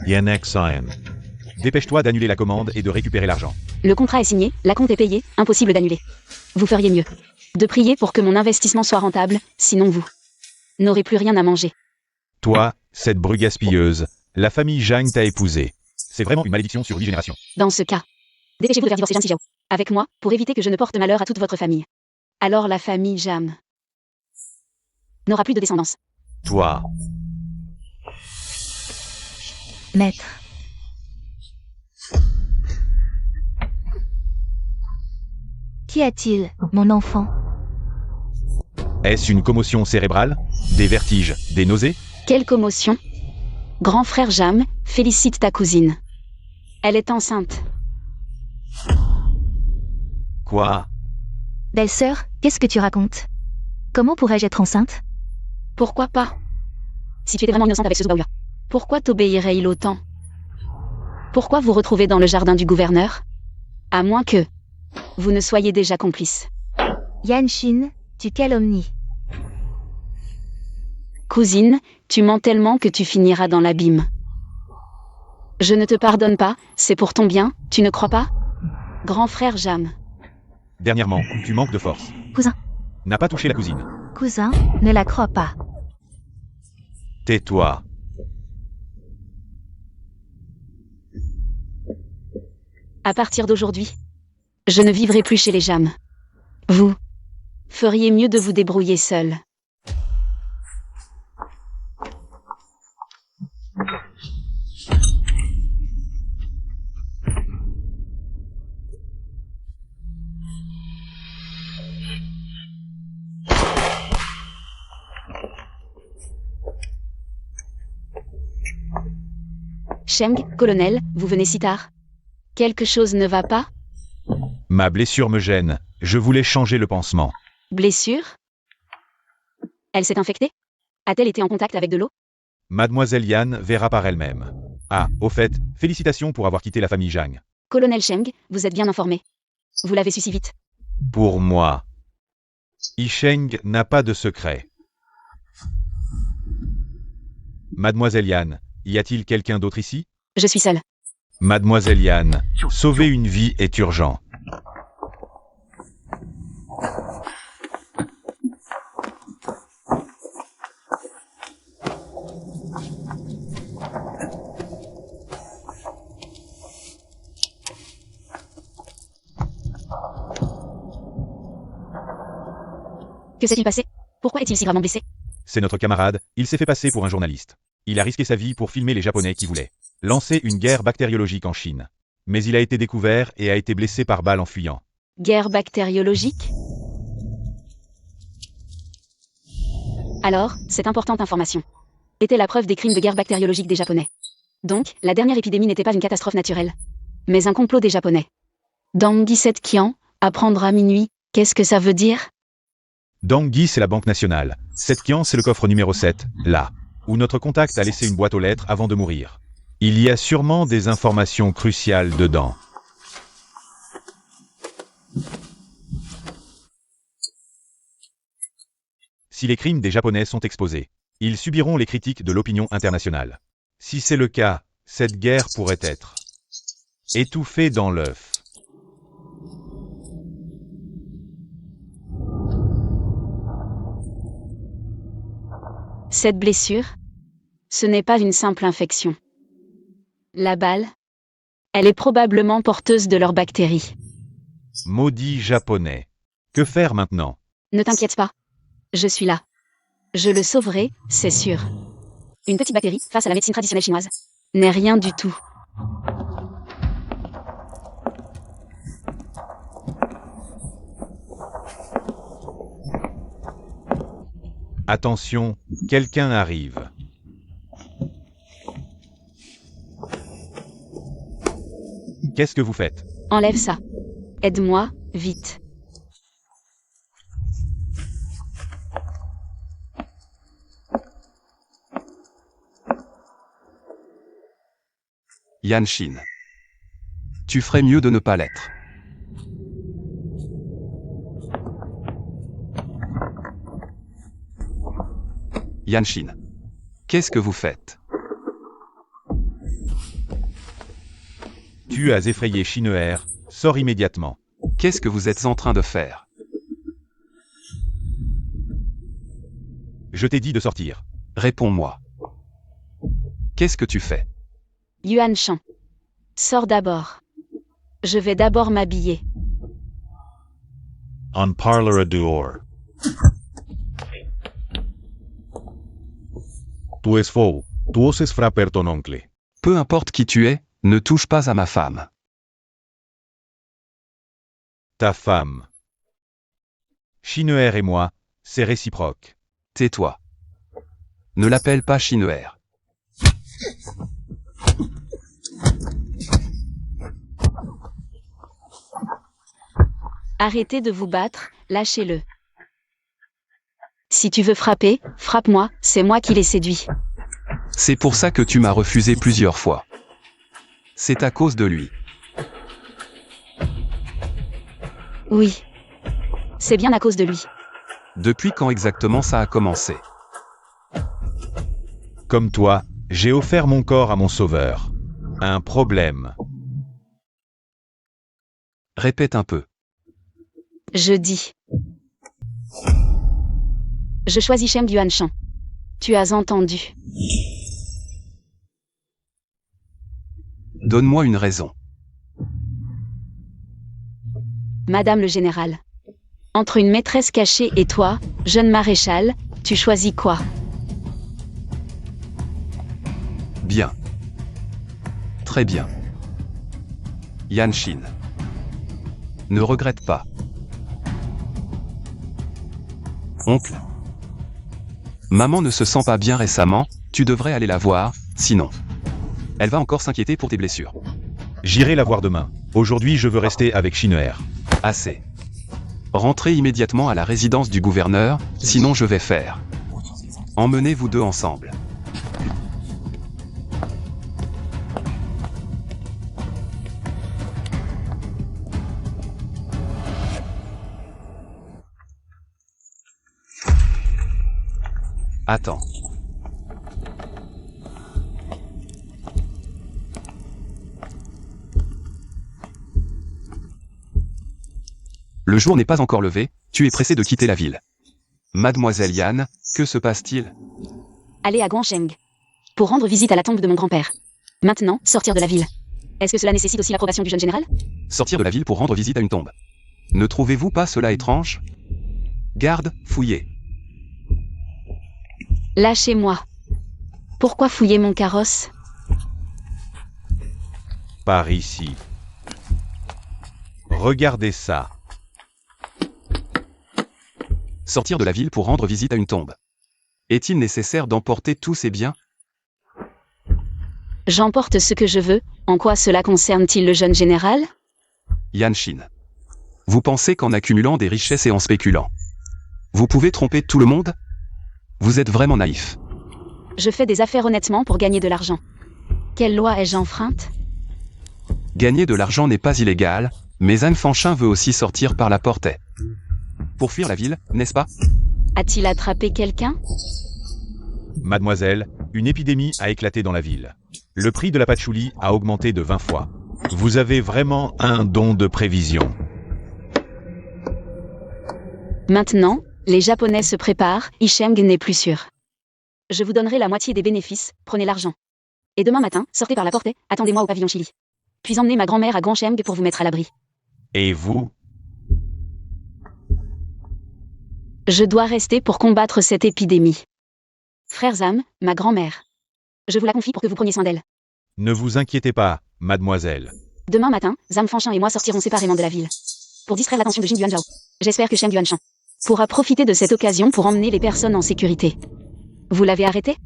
Yanek Saen. Dépêche-toi d'annuler la commande et de récupérer l'argent. Le contrat est signé, la compte est payée, impossible d'annuler. Vous feriez mieux de prier pour que mon investissement soit rentable, sinon vous n'aurez plus rien à manger. Toi, cette bru gaspilleuse, la famille Zhang t'a épousée. C'est vraiment une malédiction sur 8 générations. Dans ce cas, dépêchez-vous de faire divorcer Jean Sijiao avec moi, pour éviter que je ne porte malheur à toute votre famille. Alors la famille Jam n'aura plus de descendance. Toi, Maître. Qu'y a-t-il, mon enfant? est-ce une commotion cérébrale? Des vertiges? Des nausées? Quelle commotion! Grand frère Jam, félicite ta cousine. Elle est enceinte. Quoi? Belle-sœur, qu'est-ce que tu racontes? Comment pourrais-je être enceinte? Pourquoi pas? Si tu étais vraiment innocente avec ce Zubaoya, pourquoi t'obéirait-il autant? Pourquoi vous retrouvez dans le jardin du gouverneur? À moins que vous ne soyez déjà complice. Yanshin, tu calomnies. Cousine, tu mens tellement que tu finiras dans l'abîme. Je ne te pardonne pas, c'est pour ton bien, tu ne crois pas? Grand frère Jam. Dernièrement, tu manques de force. Cousin. N'a pas touché la cousine. Cousin, ne la crois pas. Tais-toi. À partir d'aujourd'hui, je ne vivrai plus chez les Jam. Vous feriez mieux de vous débrouiller seul. Sheng, colonel, vous venez si tard. Quelque chose ne va pas? Ma blessure me gêne. Je voulais changer le pansement. Blessure? Elle s'est infectée? A-t-elle été en contact avec de l'eau? Mademoiselle Yan verra par elle-même. Ah, au fait, félicitations pour avoir quitté la famille Zhang. Colonel Sheng, vous êtes bien informé. Vous l'avez su si vite. Pour moi. Yisheng n'a pas de secret. Mademoiselle Yan, y a-t-il quelqu'un d'autre ici? Je suis seule. Mademoiselle Yan, sauver une vie est urgent. Que s'est-il passé? Pourquoi est-il si gravement blessé? C'est notre camarade, il s'est fait passer pour un journaliste. Il a risqué sa vie pour filmer les Japonais qui voulaient lancer une guerre bactériologique en Chine. Mais il a été découvert et a été blessé par balle en fuyant. Guerre bactériologique? Alors, cette importante information était la preuve des crimes de guerre bactériologique des Japonais. Donc, la dernière épidémie n'était pas une catastrophe naturelle, mais un complot des Japonais. Dangui Setkian, apprendre à minuit, qu'est-ce que ça veut dire? Dangui, c'est la Banque nationale. Setkian, c'est le coffre numéro 7, là, où notre contact a laissé une boîte aux lettres avant de mourir. Il y a sûrement des informations cruciales dedans. Si les crimes des Japonais sont exposés, ils subiront les critiques de l'opinion internationale. Si c'est le cas, cette guerre pourrait être étouffée dans l'œuf. Cette blessure, ce n'est pas une simple infection. La balle, elle est probablement porteuse de leurs bactéries. Maudits Japonais. Que faire maintenant? Ne t'inquiète pas. Je suis là. Je le sauverai, c'est sûr. Une petite bactérie, face à la médecine traditionnelle chinoise, n'est rien du tout. Attention, quelqu'un arrive. Qu'est-ce que vous faites? Enlève ça. Aide-moi, vite. Yan Shin. Tu ferais mieux de ne pas l'être. Yan Shin. Qu'est-ce que vous faites? Tu as effrayé Shineer, sors immédiatement. Qu'est-ce que vous êtes en train de faire? Je t'ai dit de sortir. Réponds-moi. Qu'est-ce que tu fais? Yuan Shan. Sors d'abord. Je vais d'abord m'habiller. On parlera dehors. Tu es fou. Tu oses frapper ton oncle. Peu importe qui tu es, ne touche pas à ma femme. Ta femme. Shineer et moi, c'est réciproque. Tais-toi. Ne l'appelle pas Shineer. Arrêtez de vous battre, lâchez-le. Si tu veux frapper, frappe-moi, c'est moi qui l'ai séduit. C'est pour ça que tu m'as refusé plusieurs fois. C'est à cause de lui. Oui. C'est bien à cause de lui. Depuis quand exactement ça a commencé? Comme toi, j'ai offert mon corps à mon sauveur. Un problème. Répète un peu. Je dis. Je choisis Shem Yuan Shan. Tu as entendu. Donne-moi une raison. Madame le général. Entre une maîtresse cachée et toi, jeune maréchal, tu choisis quoi? Bien. Très bien. Yanshin. Ne regrette pas. Oncle. Maman ne se sent pas bien récemment, tu devrais aller la voir, sinon. Elle va encore s'inquiéter pour tes blessures. J'irai la voir demain. Aujourd'hui, je veux rester avec Shin'er. Assez. Rentrez immédiatement à la résidence du gouverneur, sinon je vais faire. Emmenez vous deux ensemble. Attends. Le jour n'est pas encore levé, tu es pressé de quitter la ville. Mademoiselle Yan, que se passe-t-il? Aller à Guansheng. Pour rendre visite à la tombe de mon grand-père. Maintenant, sortir de la ville. Est-ce que cela nécessite aussi l'approbation du jeune général? Sortir de la ville pour rendre visite à une tombe. Ne trouvez-vous pas cela étrange? Garde, fouillez. Lâchez-moi. Pourquoi fouiller mon carrosse? Par ici. Regardez ça. Sortir de la ville pour rendre visite à une tombe. Est-il nécessaire d'emporter tous ces biens? J'emporte ce que je veux, en quoi cela concerne-t-il le jeune général? Yanshin. Vous pensez qu'en accumulant des richesses et en spéculant, vous pouvez tromper tout le monde? Vous êtes vraiment naïf. Je fais des affaires honnêtement pour gagner de l'argent. Quelle loi ai-je enfreinte? Gagner de l'argent n'est pas illégal, mais Anne Fanchin veut aussi sortir par la porte. Pour fuir la ville, n'est-ce pas? A-t-il attrapé quelqu'un? Mademoiselle, une épidémie a éclaté dans la ville. Le prix de la patchouli a augmenté de 20 fois. Vous avez vraiment un don de prévision. Maintenant, les Japonais se préparent, Isheng n'est plus sûr. Je vous donnerai la moitié des bénéfices, prenez l'argent. Et demain matin, sortez par la porte, attendez-moi au pavillon Chili. Puis emmenez ma grand-mère à Guansheng pour vous mettre à l'abri. Et vous? Je dois rester pour combattre cette épidémie. Frère Zam, ma grand-mère. Je vous la confie pour que vous preniez soin d'elle. Ne vous inquiétez pas, mademoiselle. Demain matin, Zam Fanchin et moi sortirons séparément de la ville. Pour distraire l'attention de Jin Yuanzhao. J'espère que Sheng Yuanshan pourra profiter de cette occasion pour emmener les personnes en sécurité. Vous l'avez arrêté?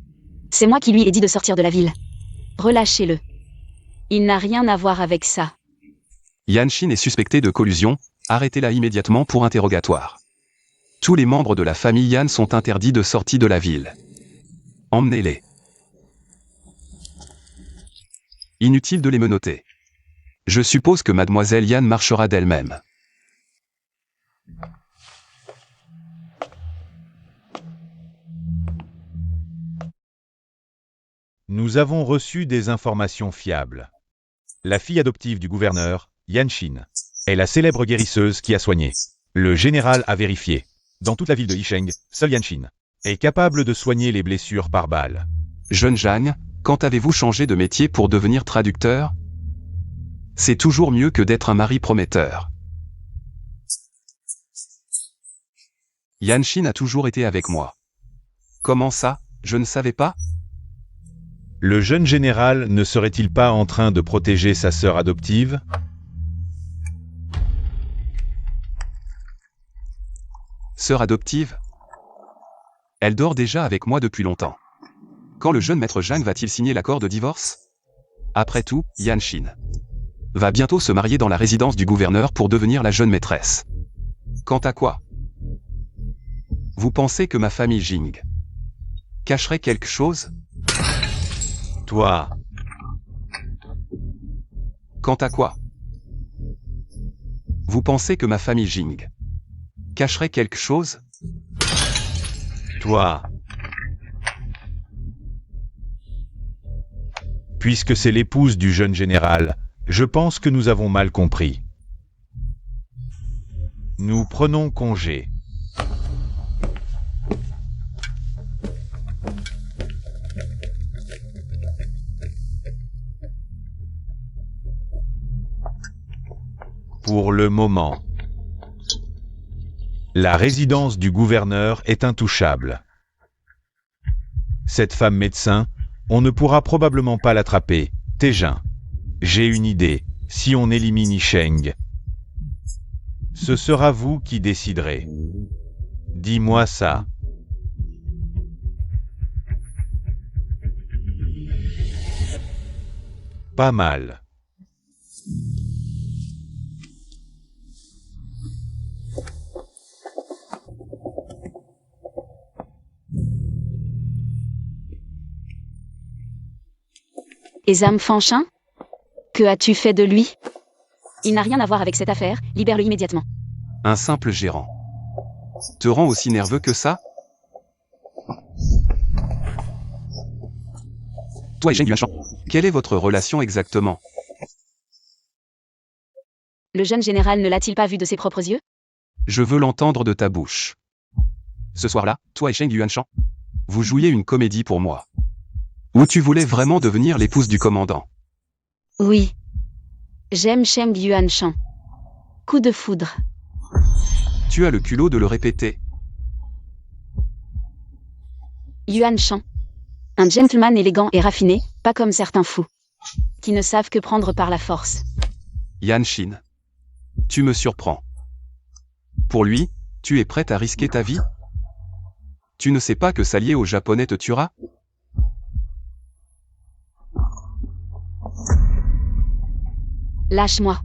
C'est moi qui lui ai dit de sortir de la ville. Relâchez-le. Il n'a rien à voir avec ça. Yanshin est suspecté de collusion, arrêtez-la immédiatement pour interrogatoire. Tous les membres de la famille Yan sont interdits de sortie de la ville. Emmenez-les. Inutile de les menotter. Je suppose que mademoiselle Yan marchera d'elle-même. Nous avons reçu des informations fiables. La fille adoptive du gouverneur, Yanshin, est la célèbre guérisseuse qui a soigné. Le général a vérifié. Dans toute la ville de Isheng, seul Yanshin est capable de soigner les blessures par balle. Jeune Jeanne, quand avez-vous changé de métier pour devenir traducteur? C'est toujours mieux que d'être un mari prometteur. Yanshin a toujours été avec moi. Comment ça, je ne savais pas? Le jeune général ne serait-il pas en train de protéger sa sœur adoptive? Sœur adoptive? Elle dort déjà avec moi depuis longtemps. Quand le jeune maître Zhang va-t-il signer l'accord de divorce? Après tout, Yanshin va bientôt se marier dans la résidence du gouverneur pour devenir la jeune maîtresse. Quant à quoi? Vous pensez que ma famille Jing cacherait quelque chose? Toi. Quant à quoi? Vous pensez que ma famille Jing cacherait quelque chose? Toi. Puisque c'est l'épouse du jeune général, je pense que nous avons mal compris. Nous prenons congé. Pour le moment. La résidence du gouverneur est intouchable. Cette femme médecin, on ne pourra probablement pas l'attraper. Taejin. J'ai une idée. Si on élimine Yisheng, ce sera vous qui déciderez. Dis-moi ça. Pas mal. Esam Fanchin? Que as-tu fait de lui? Il n'a rien à voir avec cette affaire, libère-le immédiatement. Un simple gérant. Te rend aussi nerveux que ça? Toi et Zheng Yuanshan, quelle est votre relation exactement? Le jeune général ne l'a-t-il pas vu de ses propres yeux? Je veux l'entendre de ta bouche. Ce soir-là, toi et Zheng Yuanshan, vous jouiez une comédie pour moi. Ou tu voulais vraiment devenir l'épouse du commandant? Oui. J'aime Cheng Yuanshan. Coup de foudre. Tu as le culot de le répéter. Yuanshan. Un gentleman élégant et raffiné, pas comme certains fous. Qui ne savent que prendre par la force. Yanshin. Tu me surprends. Pour lui, tu es prête à risquer ta vie? Tu ne sais pas que s'allier aux Japonais te tuera? Lâche-moi.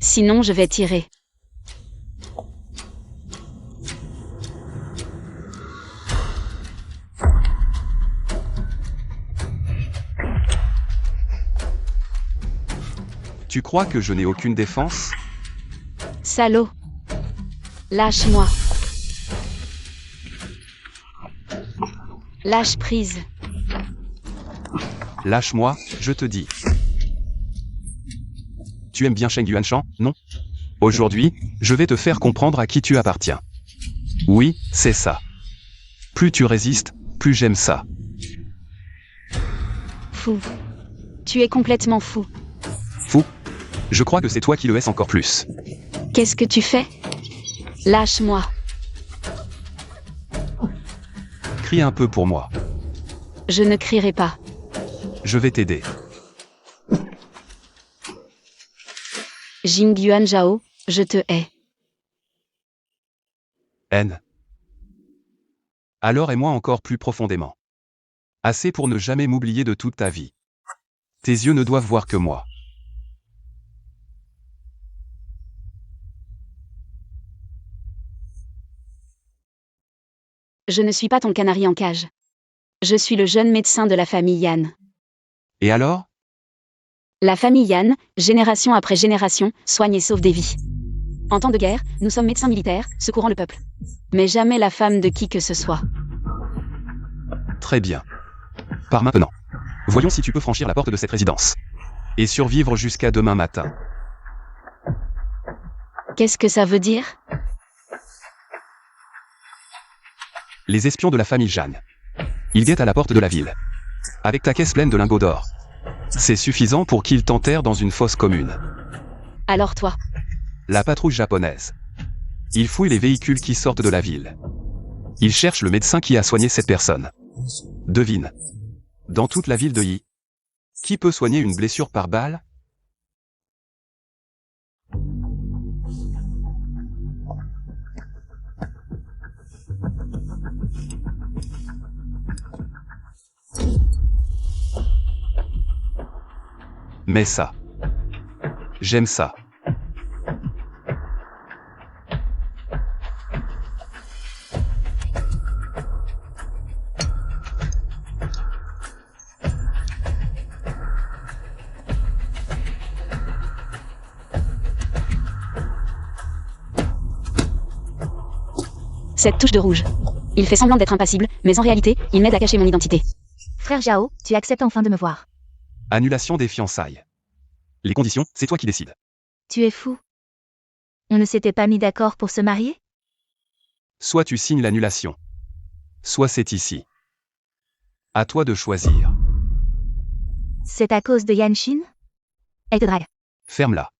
Sinon je vais tirer. Tu crois que je n'ai aucune défense? Salaud. Lâche-moi. Lâche prise. Lâche-moi, je te dis. Tu aimes bien Cheng Yuanshan, non? Aujourd'hui, je vais te faire comprendre à qui tu appartiens. Oui, c'est ça. Plus tu résistes, plus j'aime ça. Fou. Tu es complètement fou. Fou? Je crois que c'est toi qui le es encore plus. Qu'est-ce que tu fais? Lâche-moi. Crie un peu pour moi. Je ne crierai pas. Je vais t'aider. Jing Yuan Zhao, je te hais. Haine. Alors aime-moi encore plus profondément. Assez pour ne jamais m'oublier de toute ta vie. Tes yeux ne doivent voir que moi. Je ne suis pas ton canari en cage. Je suis le jeune médecin de la famille Yan. Et alors? La famille Yan, génération après génération, soigne et sauve des vies. En temps de guerre, nous sommes médecins militaires, secourant le peuple. Mais jamais la femme de qui que ce soit. Très bien. Par maintenant. Voyons si tu peux franchir la porte de cette résidence. Et survivre jusqu'à demain matin. Qu'est-ce que ça veut dire? Les espions de la famille Jeanne. Ils guettent à la porte de la ville. Avec ta caisse pleine de lingots d'or. C'est suffisant pour qu'ils t'enterrent dans une fosse commune. Alors toi? La patrouille japonaise. Ils fouillent les véhicules qui sortent de la ville. Ils cherchent le médecin qui a soigné cette personne. Devine. Dans toute la ville de Yi. Qui peut soigner une blessure par balle? Mais ça. J'aime ça. Cette touche de rouge. Il fait semblant d'être impassible, mais en réalité, il m'aide à cacher mon identité. Frère Zhao, tu acceptes enfin de me voir. Annulation des fiançailles. Les conditions, c'est toi qui décides. Tu es fou. On ne s'était pas mis d'accord pour se marier? Soit tu signes l'annulation. Soit c'est ici. À toi de choisir. C'est à cause de Yanshin? Elle te drague. Ferme-la.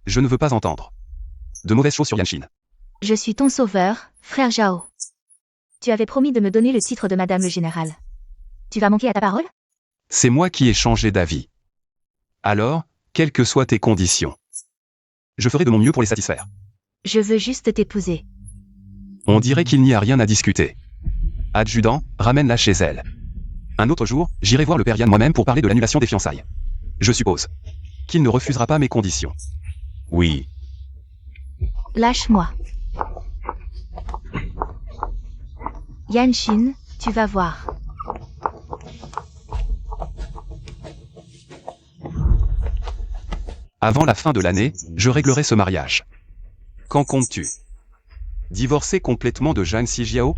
Je ne veux pas entendre. De mauvaises choses sur Yanshin. Je suis ton sauveur, frère Zhao. Tu avais promis de me donner le titre de Madame le Général. Tu vas manquer à ta parole? C'est moi qui ai changé d'avis. Alors, quelles que soient tes conditions, je ferai de mon mieux pour les satisfaire. Je veux juste t'épouser. On dirait qu'il n'y a rien à discuter. Adjudant, ramène-la chez elle. Un autre jour, j'irai voir le père Yan moi-même pour parler de l'annulation des fiançailles. Je suppose qu'il ne refusera pas mes conditions. Oui. Lâche-moi. Yanshin, tu vas voir. Avant la fin de l'année, je réglerai ce mariage. Qu'en comptes-tu? Divorcer complètement de Zhang Xijiao?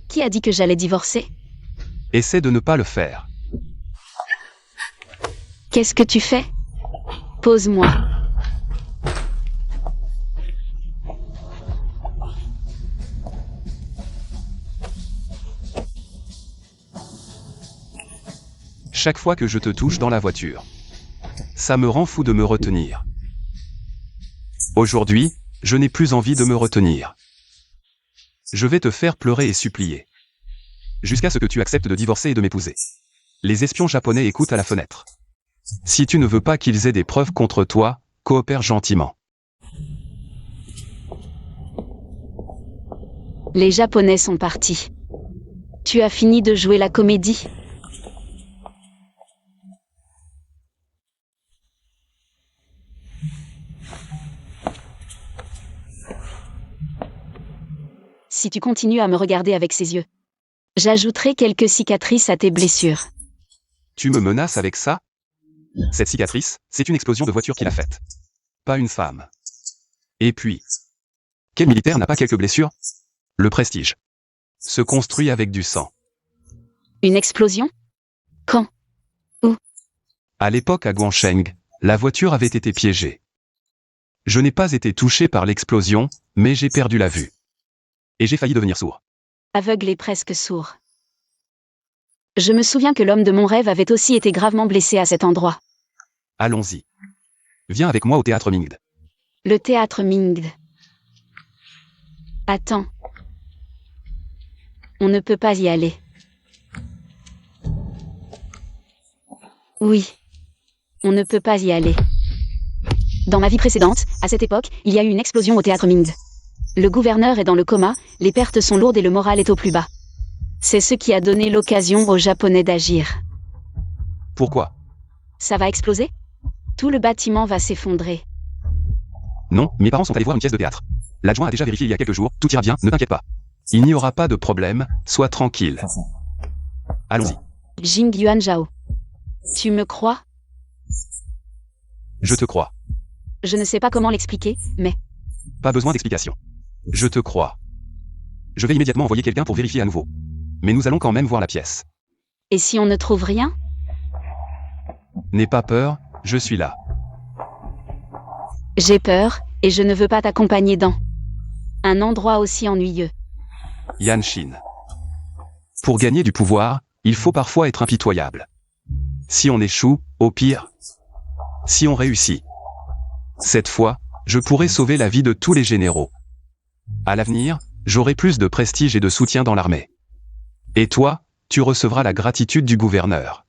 Qui a dit que j'allais divorcer? Essaie de ne pas le faire. Qu'est-ce que tu fais? Pose-moi. Chaque fois que je te touche dans la voiture, ça me rend fou de me retenir. Aujourd'hui, je n'ai plus envie de me retenir. Je vais te faire pleurer et supplier. Jusqu'à ce que tu acceptes de divorcer et de m'épouser. Les espions japonais écoutent à la fenêtre. Si tu ne veux pas qu'ils aient des preuves contre toi, coopère gentiment. Les Japonais sont partis. Tu as fini de jouer la comédie? Si tu continues à me regarder avec ces yeux, j'ajouterai quelques cicatrices à tes blessures. Tu me menaces avec ça? Cette cicatrice, c'est une explosion de voiture qu'il a faite. Pas une femme. Et puis, quel militaire n'a pas quelques blessures? Le prestige se construit avec du sang. Une explosion? Quand? Où? À l'époque à Guansheng, la voiture avait été piégée. Je n'ai pas été touché par l'explosion, mais j'ai perdu la vue. Et j'ai failli devenir sourd. Aveugle et presque sourd. Je me souviens que l'homme de mon rêve avait aussi été gravement blessé à cet endroit. Allons-y. Viens avec moi au théâtre Mingde. Le théâtre Mingde. Attends. On ne peut pas y aller. Oui. On ne peut pas y aller. Dans ma vie précédente, à cette époque, il y a eu une explosion au théâtre Mingde. Le gouverneur est dans le coma, les pertes sont lourdes et le moral est au plus bas. C'est ce qui a donné l'occasion aux Japonais d'agir. Pourquoi? Ça va exploser? Tout le bâtiment va s'effondrer. Non, mes parents sont allés voir une pièce de théâtre. L'adjoint a déjà vérifié il y a quelques jours, tout ira bien, ne t'inquiète pas. Il n'y aura pas de problème, sois tranquille. Allons-y. Jing Yuan Zhao. Tu me crois? Je te crois. Je ne sais pas comment l'expliquer, mais... Pas besoin d'explication. Je te crois. Je vais immédiatement envoyer quelqu'un pour vérifier à nouveau. Mais nous allons quand même voir la pièce. Et si on ne trouve rien? N'aie pas peur, je suis là. J'ai peur, et je ne veux pas t'accompagner dans un endroit aussi ennuyeux. Yanshin. Pour gagner du pouvoir, il faut parfois être impitoyable. Si on échoue, au pire. Si on réussit. Cette fois, je pourrai sauver la vie de tous les généraux. À l'avenir, j'aurai plus de prestige et de soutien dans l'armée. Et toi, tu recevras la gratitude du gouverneur.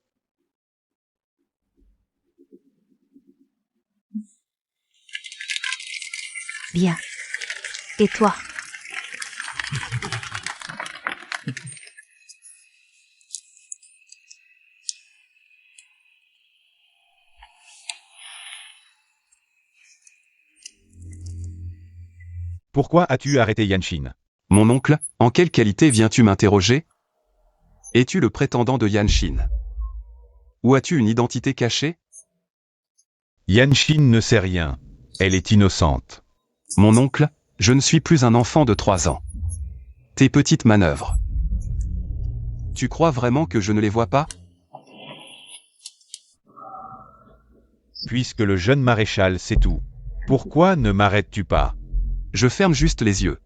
Bien. Et toi? Pourquoi as-tu arrêté Yanshin? Mon oncle, en quelle qualité viens-tu m'interroger? Es-tu le prétendant de Yanshin? Ou as-tu une identité cachée? Yanshin ne sait rien. Elle est innocente. Mon oncle, je ne suis plus un enfant de 3 ans. Tes petites manœuvres. Tu crois vraiment que je ne les vois pas? Puisque le jeune maréchal sait tout, pourquoi ne m'arrêtes-tu pas? Je ferme juste les yeux.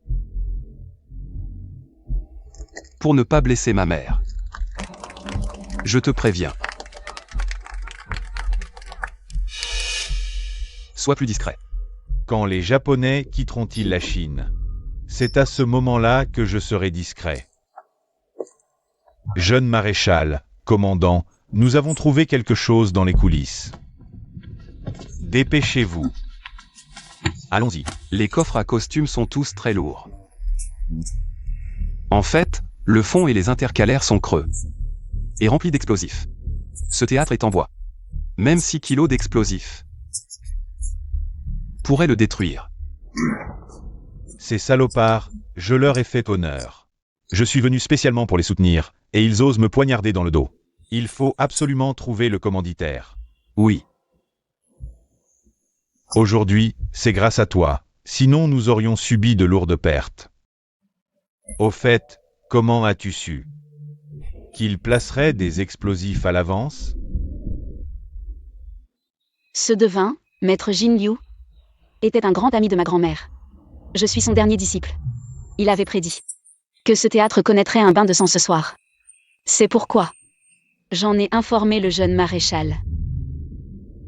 Pour ne pas blesser ma mère. Je te préviens. Sois plus discret. Quand les Japonais quitteront-ils la Chine? C'est à ce moment-là que je serai discret. Jeune maréchal, commandant, nous avons trouvé quelque chose dans les coulisses. Dépêchez-vous. Allons-y. Les coffres à costumes sont tous très lourds. En fait, le fond et les intercalaires sont creux. Et remplis d'explosifs. Ce théâtre est en bois. Même 6 kilos d'explosifs pourraient le détruire. Ces salopards, je leur ai fait honneur. Je suis venu spécialement pour les soutenir, et ils osent me poignarder dans le dos. Il faut absolument trouver le commanditaire. Oui. Aujourd'hui, c'est grâce à toi, sinon nous aurions subi de lourdes pertes. Au fait, comment as-tu su qu'ils placeraient des explosifs à l'avance? Ce devin, maître Jin Liu, était un grand ami de ma grand-mère. Je suis son dernier disciple. Il avait prédit que ce théâtre connaîtrait un bain de sang ce soir. C'est pourquoi j'en ai informé le jeune maréchal.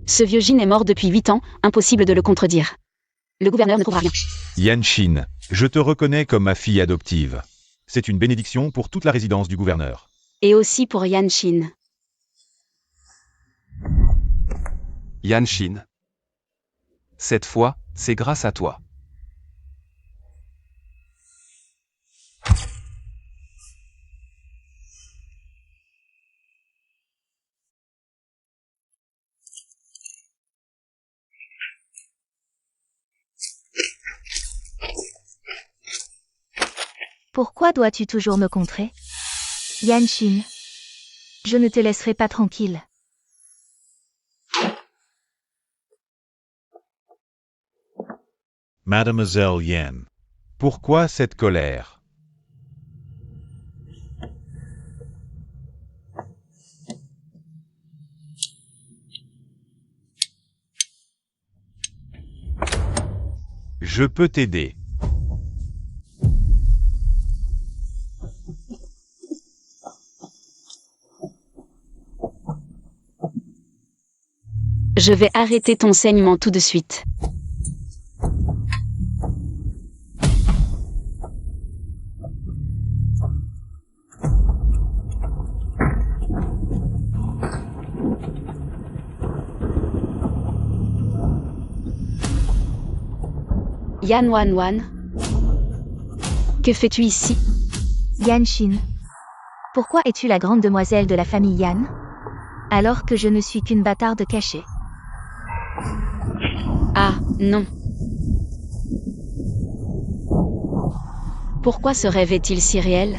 Ce vieux Jin est mort depuis 8 ans, impossible de le contredire. Le gouverneur ne trouvera rien. Yanshin, je te reconnais comme ma fille adoptive. C'est une bénédiction pour toute la résidence du gouverneur. Et aussi pour Yanshin. Yanshin. Cette fois, c'est grâce à toi. Pourquoi dois-tu toujours me contrer? Yanshin, je ne te laisserai pas tranquille. Mademoiselle Yan, pourquoi cette colère? Je peux t'aider. Je vais arrêter ton saignement tout de suite. Yan Wan Wan, que fais-tu ici? Yanshin, pourquoi es-tu la grande demoiselle de la famille Yan, alors que je ne suis qu'une bâtarde cachée? Ah, non. Pourquoi ce rêve est-il si réel?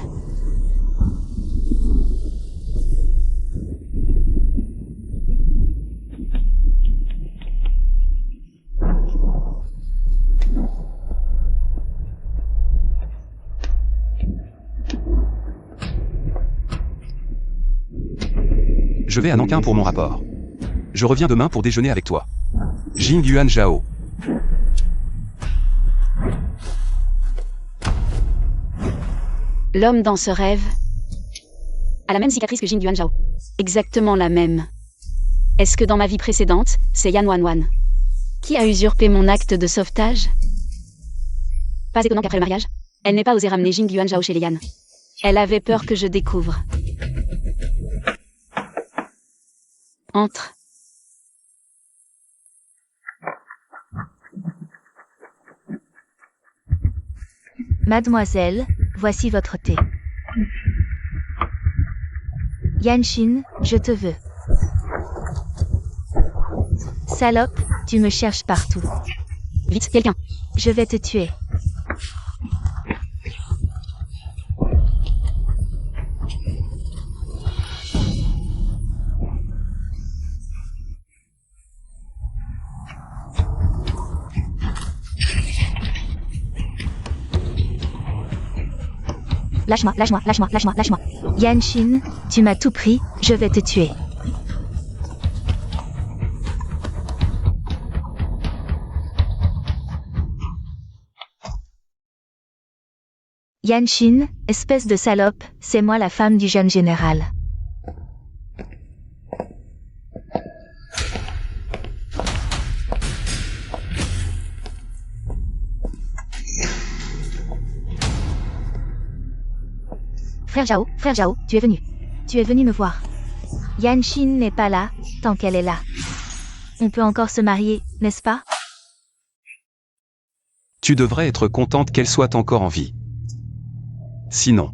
Je vais à Nankin pour mon rapport. Je reviens demain pour déjeuner avec toi. Jing Yuan Zhao. L'homme dans ce rêve a la même cicatrice que Jing Yuan Zhao. Exactement la même. Est-ce que dans ma vie précédente, c'est Yan Wan Wan qui a usurpé mon acte de sauvetage? Pas étonnant qu'après le mariage, elle n'ait pas osé ramener Jing Yuan Zhao chez les Yan. Elle avait peur que je découvre. Entre. Mademoiselle, voici votre thé. Yanshin, je te veux. Salope, tu me cherches partout. Vite, quelqu'un. Je vais te tuer. Lâche-moi, lâche-moi, lâche-moi, lâche-moi, lâche-moi. Yanshin, tu m'as tout pris, je vais te tuer. Yanshin, espèce de salope, c'est moi la femme du jeune général. Frère Zhao, tu es venu. Tu es venu me voir. Yanshin n'est pas là, tant qu'elle est là. On peut encore se marier, n'est-ce pas? Tu devrais être contente qu'elle soit encore en vie. Sinon,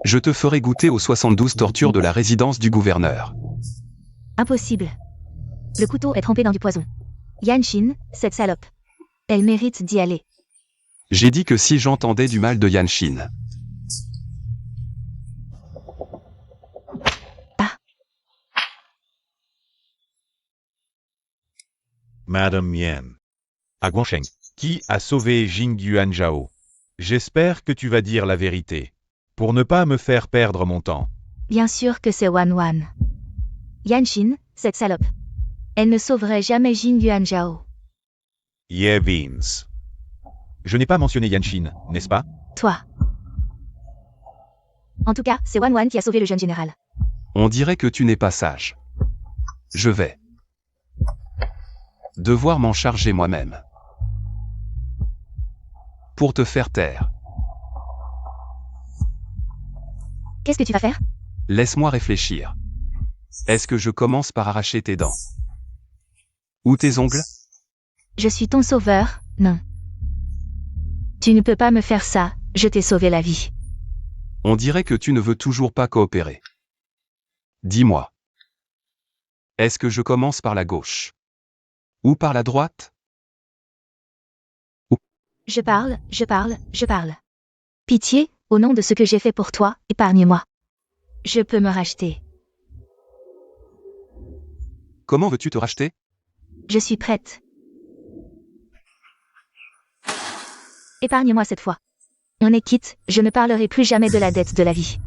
je te ferai goûter aux 72 tortures de la résidence du gouverneur. Impossible. Le couteau est trempé dans du poison. Yanshin, cette salope. Elle mérite d'y aller. J'ai dit que si j'entendais du mal de Yanshin. Madame Yan. À Guangsheng, qui a sauvé Jing Yuan Zhao? J'espère que tu vas dire la vérité, pour ne pas me faire perdre mon temps. Bien sûr que c'est Wan Wan. Yanshin, cette salope. Elle ne sauverait jamais Jing Yuan Zhao. Yeah Beans. Je n'ai pas mentionné Yanshin, n'est-ce pas? Toi. En tout cas, c'est Wan Wan qui a sauvé le jeune général. On dirait que tu n'es pas sage. Je vais devoir m'en charger moi-même. Pour te faire taire. Qu'est-ce que tu vas faire? Laisse-moi réfléchir. Est-ce que je commence par arracher tes dents? Ou tes ongles? Je suis ton sauveur, non. Tu ne peux pas me faire ça, je t'ai sauvé la vie. On dirait que tu ne veux toujours pas coopérer. Dis-moi. Est-ce que je commence par la gauche? Ou par la droite? Je parle. Pitié, au nom de ce que j'ai fait pour toi, épargne-moi. Je peux me racheter. Comment veux-tu te racheter? Je suis prête. Épargne-moi cette fois. On est quitte, je ne parlerai plus jamais de la dette de la vie.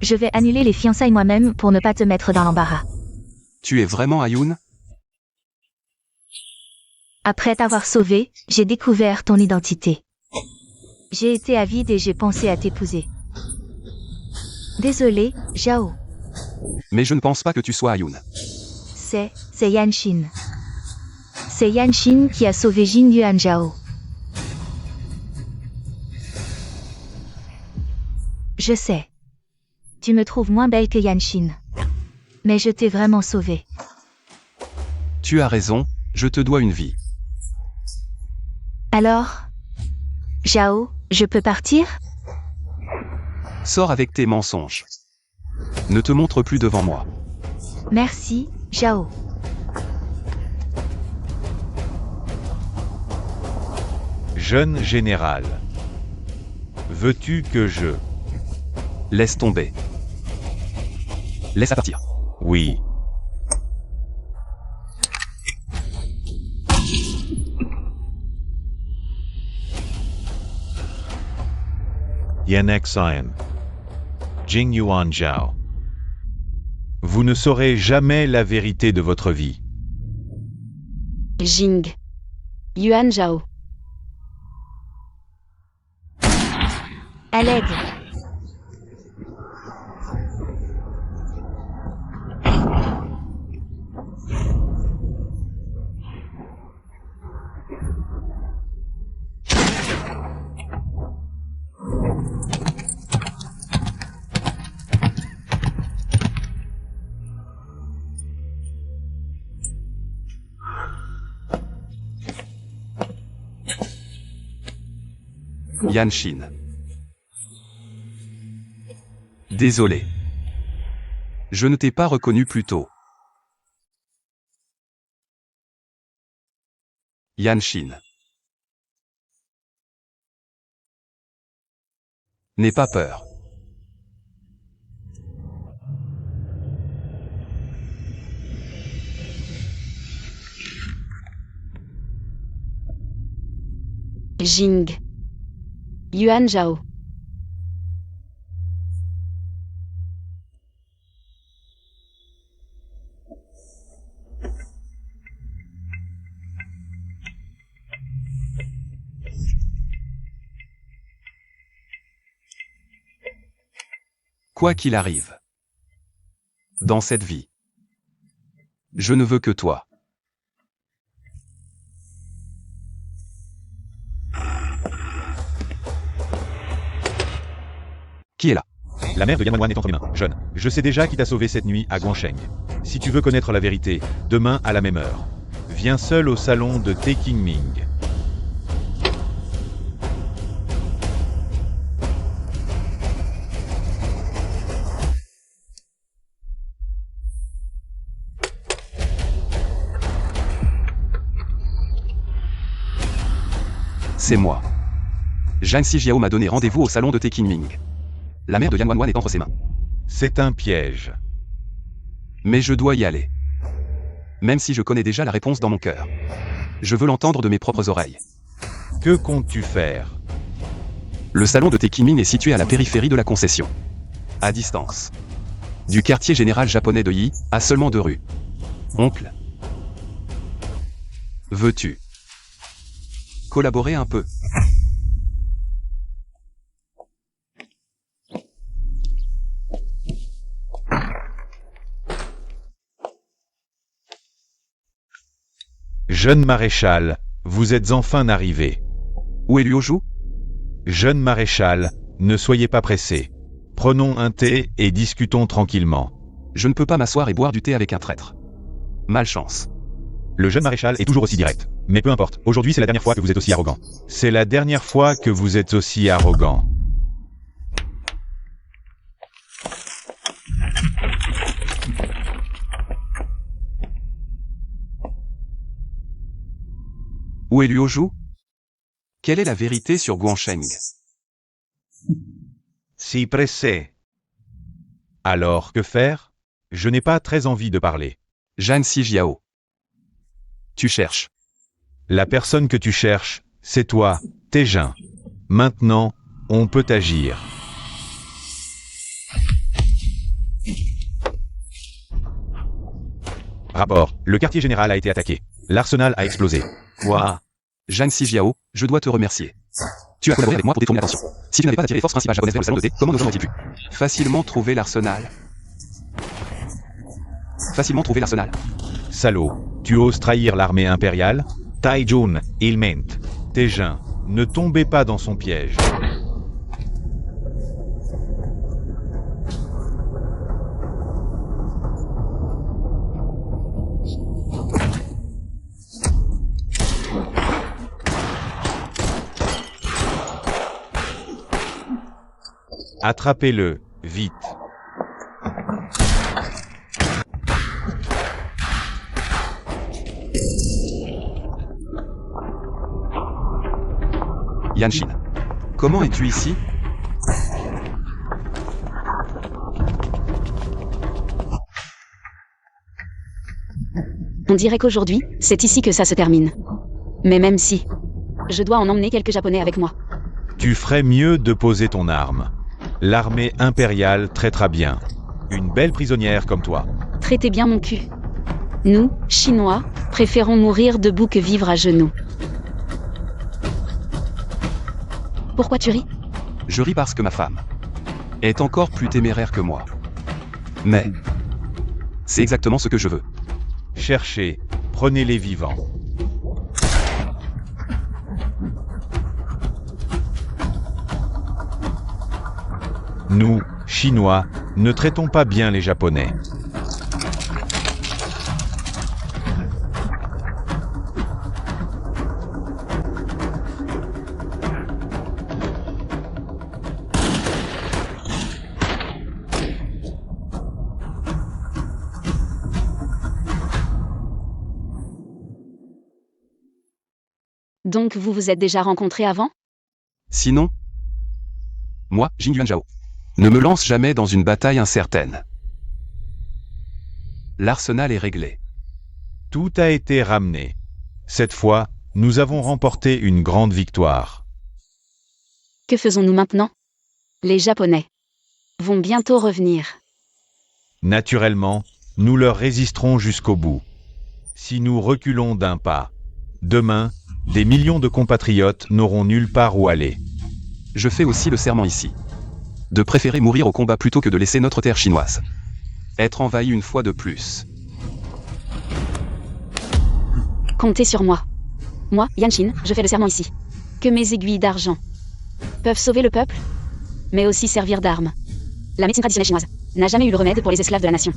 Je vais annuler les fiançailles moi-même pour ne pas te mettre dans l'embarras. Tu es vraiment Ayun? Après t'avoir sauvé, j'ai découvert ton identité. J'ai été avide et j'ai pensé à t'épouser. Désolé, Zhao. Mais je ne pense pas que tu sois Ayun. C'est Yanshin. C'est Yanshin qui a sauvé Jing Yuan Zhao. Je sais. Tu me trouves moins belle que Yanshin. Mais je t'ai vraiment sauvée. Tu as raison, je te dois une vie. Alors, Zhao, je peux partir? Sors avec tes mensonges. Ne te montre plus devant moi. Merci, Zhao. Jeune général. Veux-tu que je... Laisse tomber. Laisse partir. Oui. Yanek Xian. Jing Yuan Zhao. Vous ne saurez jamais la vérité de votre vie. Jing Yuan Zhao. À l'aide. Yanshin. Désolé. Je ne t'ai pas reconnu plus tôt. Yanshin. N'aie pas peur. Jing Yuan Zhao. Quoi qu'il arrive. Dans cette vie. Je ne veux que toi. Qui est là? La mère de Yan Wanwan est entre mes mains. Jeune, je sais déjà qui t'a sauvé cette nuit à Guansheng. Si tu veux connaître la vérité, demain à la même heure, viens seul au salon de Taking Ming. C'est moi. Zhang Xijiao m'a donné rendez-vous au salon de Taking Ming. La mère de Yan Wanwan est entre ses mains. C'est un piège. Mais je dois y aller. Même si je connais déjà la réponse dans mon cœur. Je veux l'entendre de mes propres oreilles. Que comptes-tu faire? Le salon de Taking Ming est situé à la périphérie de la concession. À distance. Du quartier général japonais de Yi, à seulement 2 rues. Oncle. Veux-tu collaborer un peu? Jeune maréchal, vous êtes enfin arrivé. Où est Luoju? Jeune maréchal, ne soyez pas pressé. Prenons un thé et discutons tranquillement. Je ne peux pas m'asseoir et boire du thé avec un traître. Malchance. Le jeune maréchal est toujours aussi direct. Mais peu importe, aujourd'hui c'est la dernière fois que vous êtes aussi arrogant. C'est la dernière fois que vous êtes aussi arrogant. Où est Luoju? Quelle est la vérité sur Guansheng? Si pressé. Alors que faire? Je n'ai pas très envie de parler. Zhang Xijiao. Tu cherches. La personne que tu cherches, c'est toi, Taejin. Maintenant, on peut agir. Rapport, le quartier général a été attaqué. L'arsenal a explosé. Quoi? Zhang Xijiao, je dois te remercier. Tu as collaboré avec moi pour détourner l'attention. Si tu n'avais pas attiré les forces principales japonaises vers le salon de thé, comment nous aurions-ils pu facilement trouver l'arsenal? Facilement trouver l'arsenal. Salaud, tu oses trahir l'armée impériale? Taijun, il ment. Taejin, ne tombez pas dans son piège. Attrapez-le, vite. Yanshin. Comment es-tu ici? On dirait qu'aujourd'hui, c'est ici que ça se termine. Mais même si, je dois en emmener quelques Japonais avec moi. Tu ferais mieux de poser ton arme. L'armée impériale traitera bien. Une belle prisonnière comme toi. Traitez bien mon cul. Nous, Chinois, préférons mourir debout que vivre à genoux. Pourquoi tu ris? Je ris parce que ma femme est encore plus téméraire que moi. Mais c'est exactement ce que je veux. Cherchez, prenez-les vivants. Nous, Chinois, ne traitons pas bien les Japonais. Donc vous vous êtes déjà rencontrés avant? Sinon, moi, Jing Yuanzhao, ne me lance jamais dans une bataille incertaine. L'arsenal est réglé. Tout a été ramené. Cette fois, nous avons remporté une grande victoire. Que faisons-nous maintenant? Les Japonais vont bientôt revenir. Naturellement, nous leur résisterons jusqu'au bout. Si nous reculons d'un pas, demain, des millions de compatriotes n'auront nulle part où aller. Je fais aussi le serment ici. De préférer mourir au combat plutôt que de laisser notre terre chinoise être envahie une fois de plus. Comptez sur moi. Moi, Yanshin, je fais le serment ici. Que mes aiguilles d'argent peuvent sauver le peuple, mais aussi servir d'armes La médecine traditionnelle chinoise n'a jamais eu le remède pour les esclaves de la nation.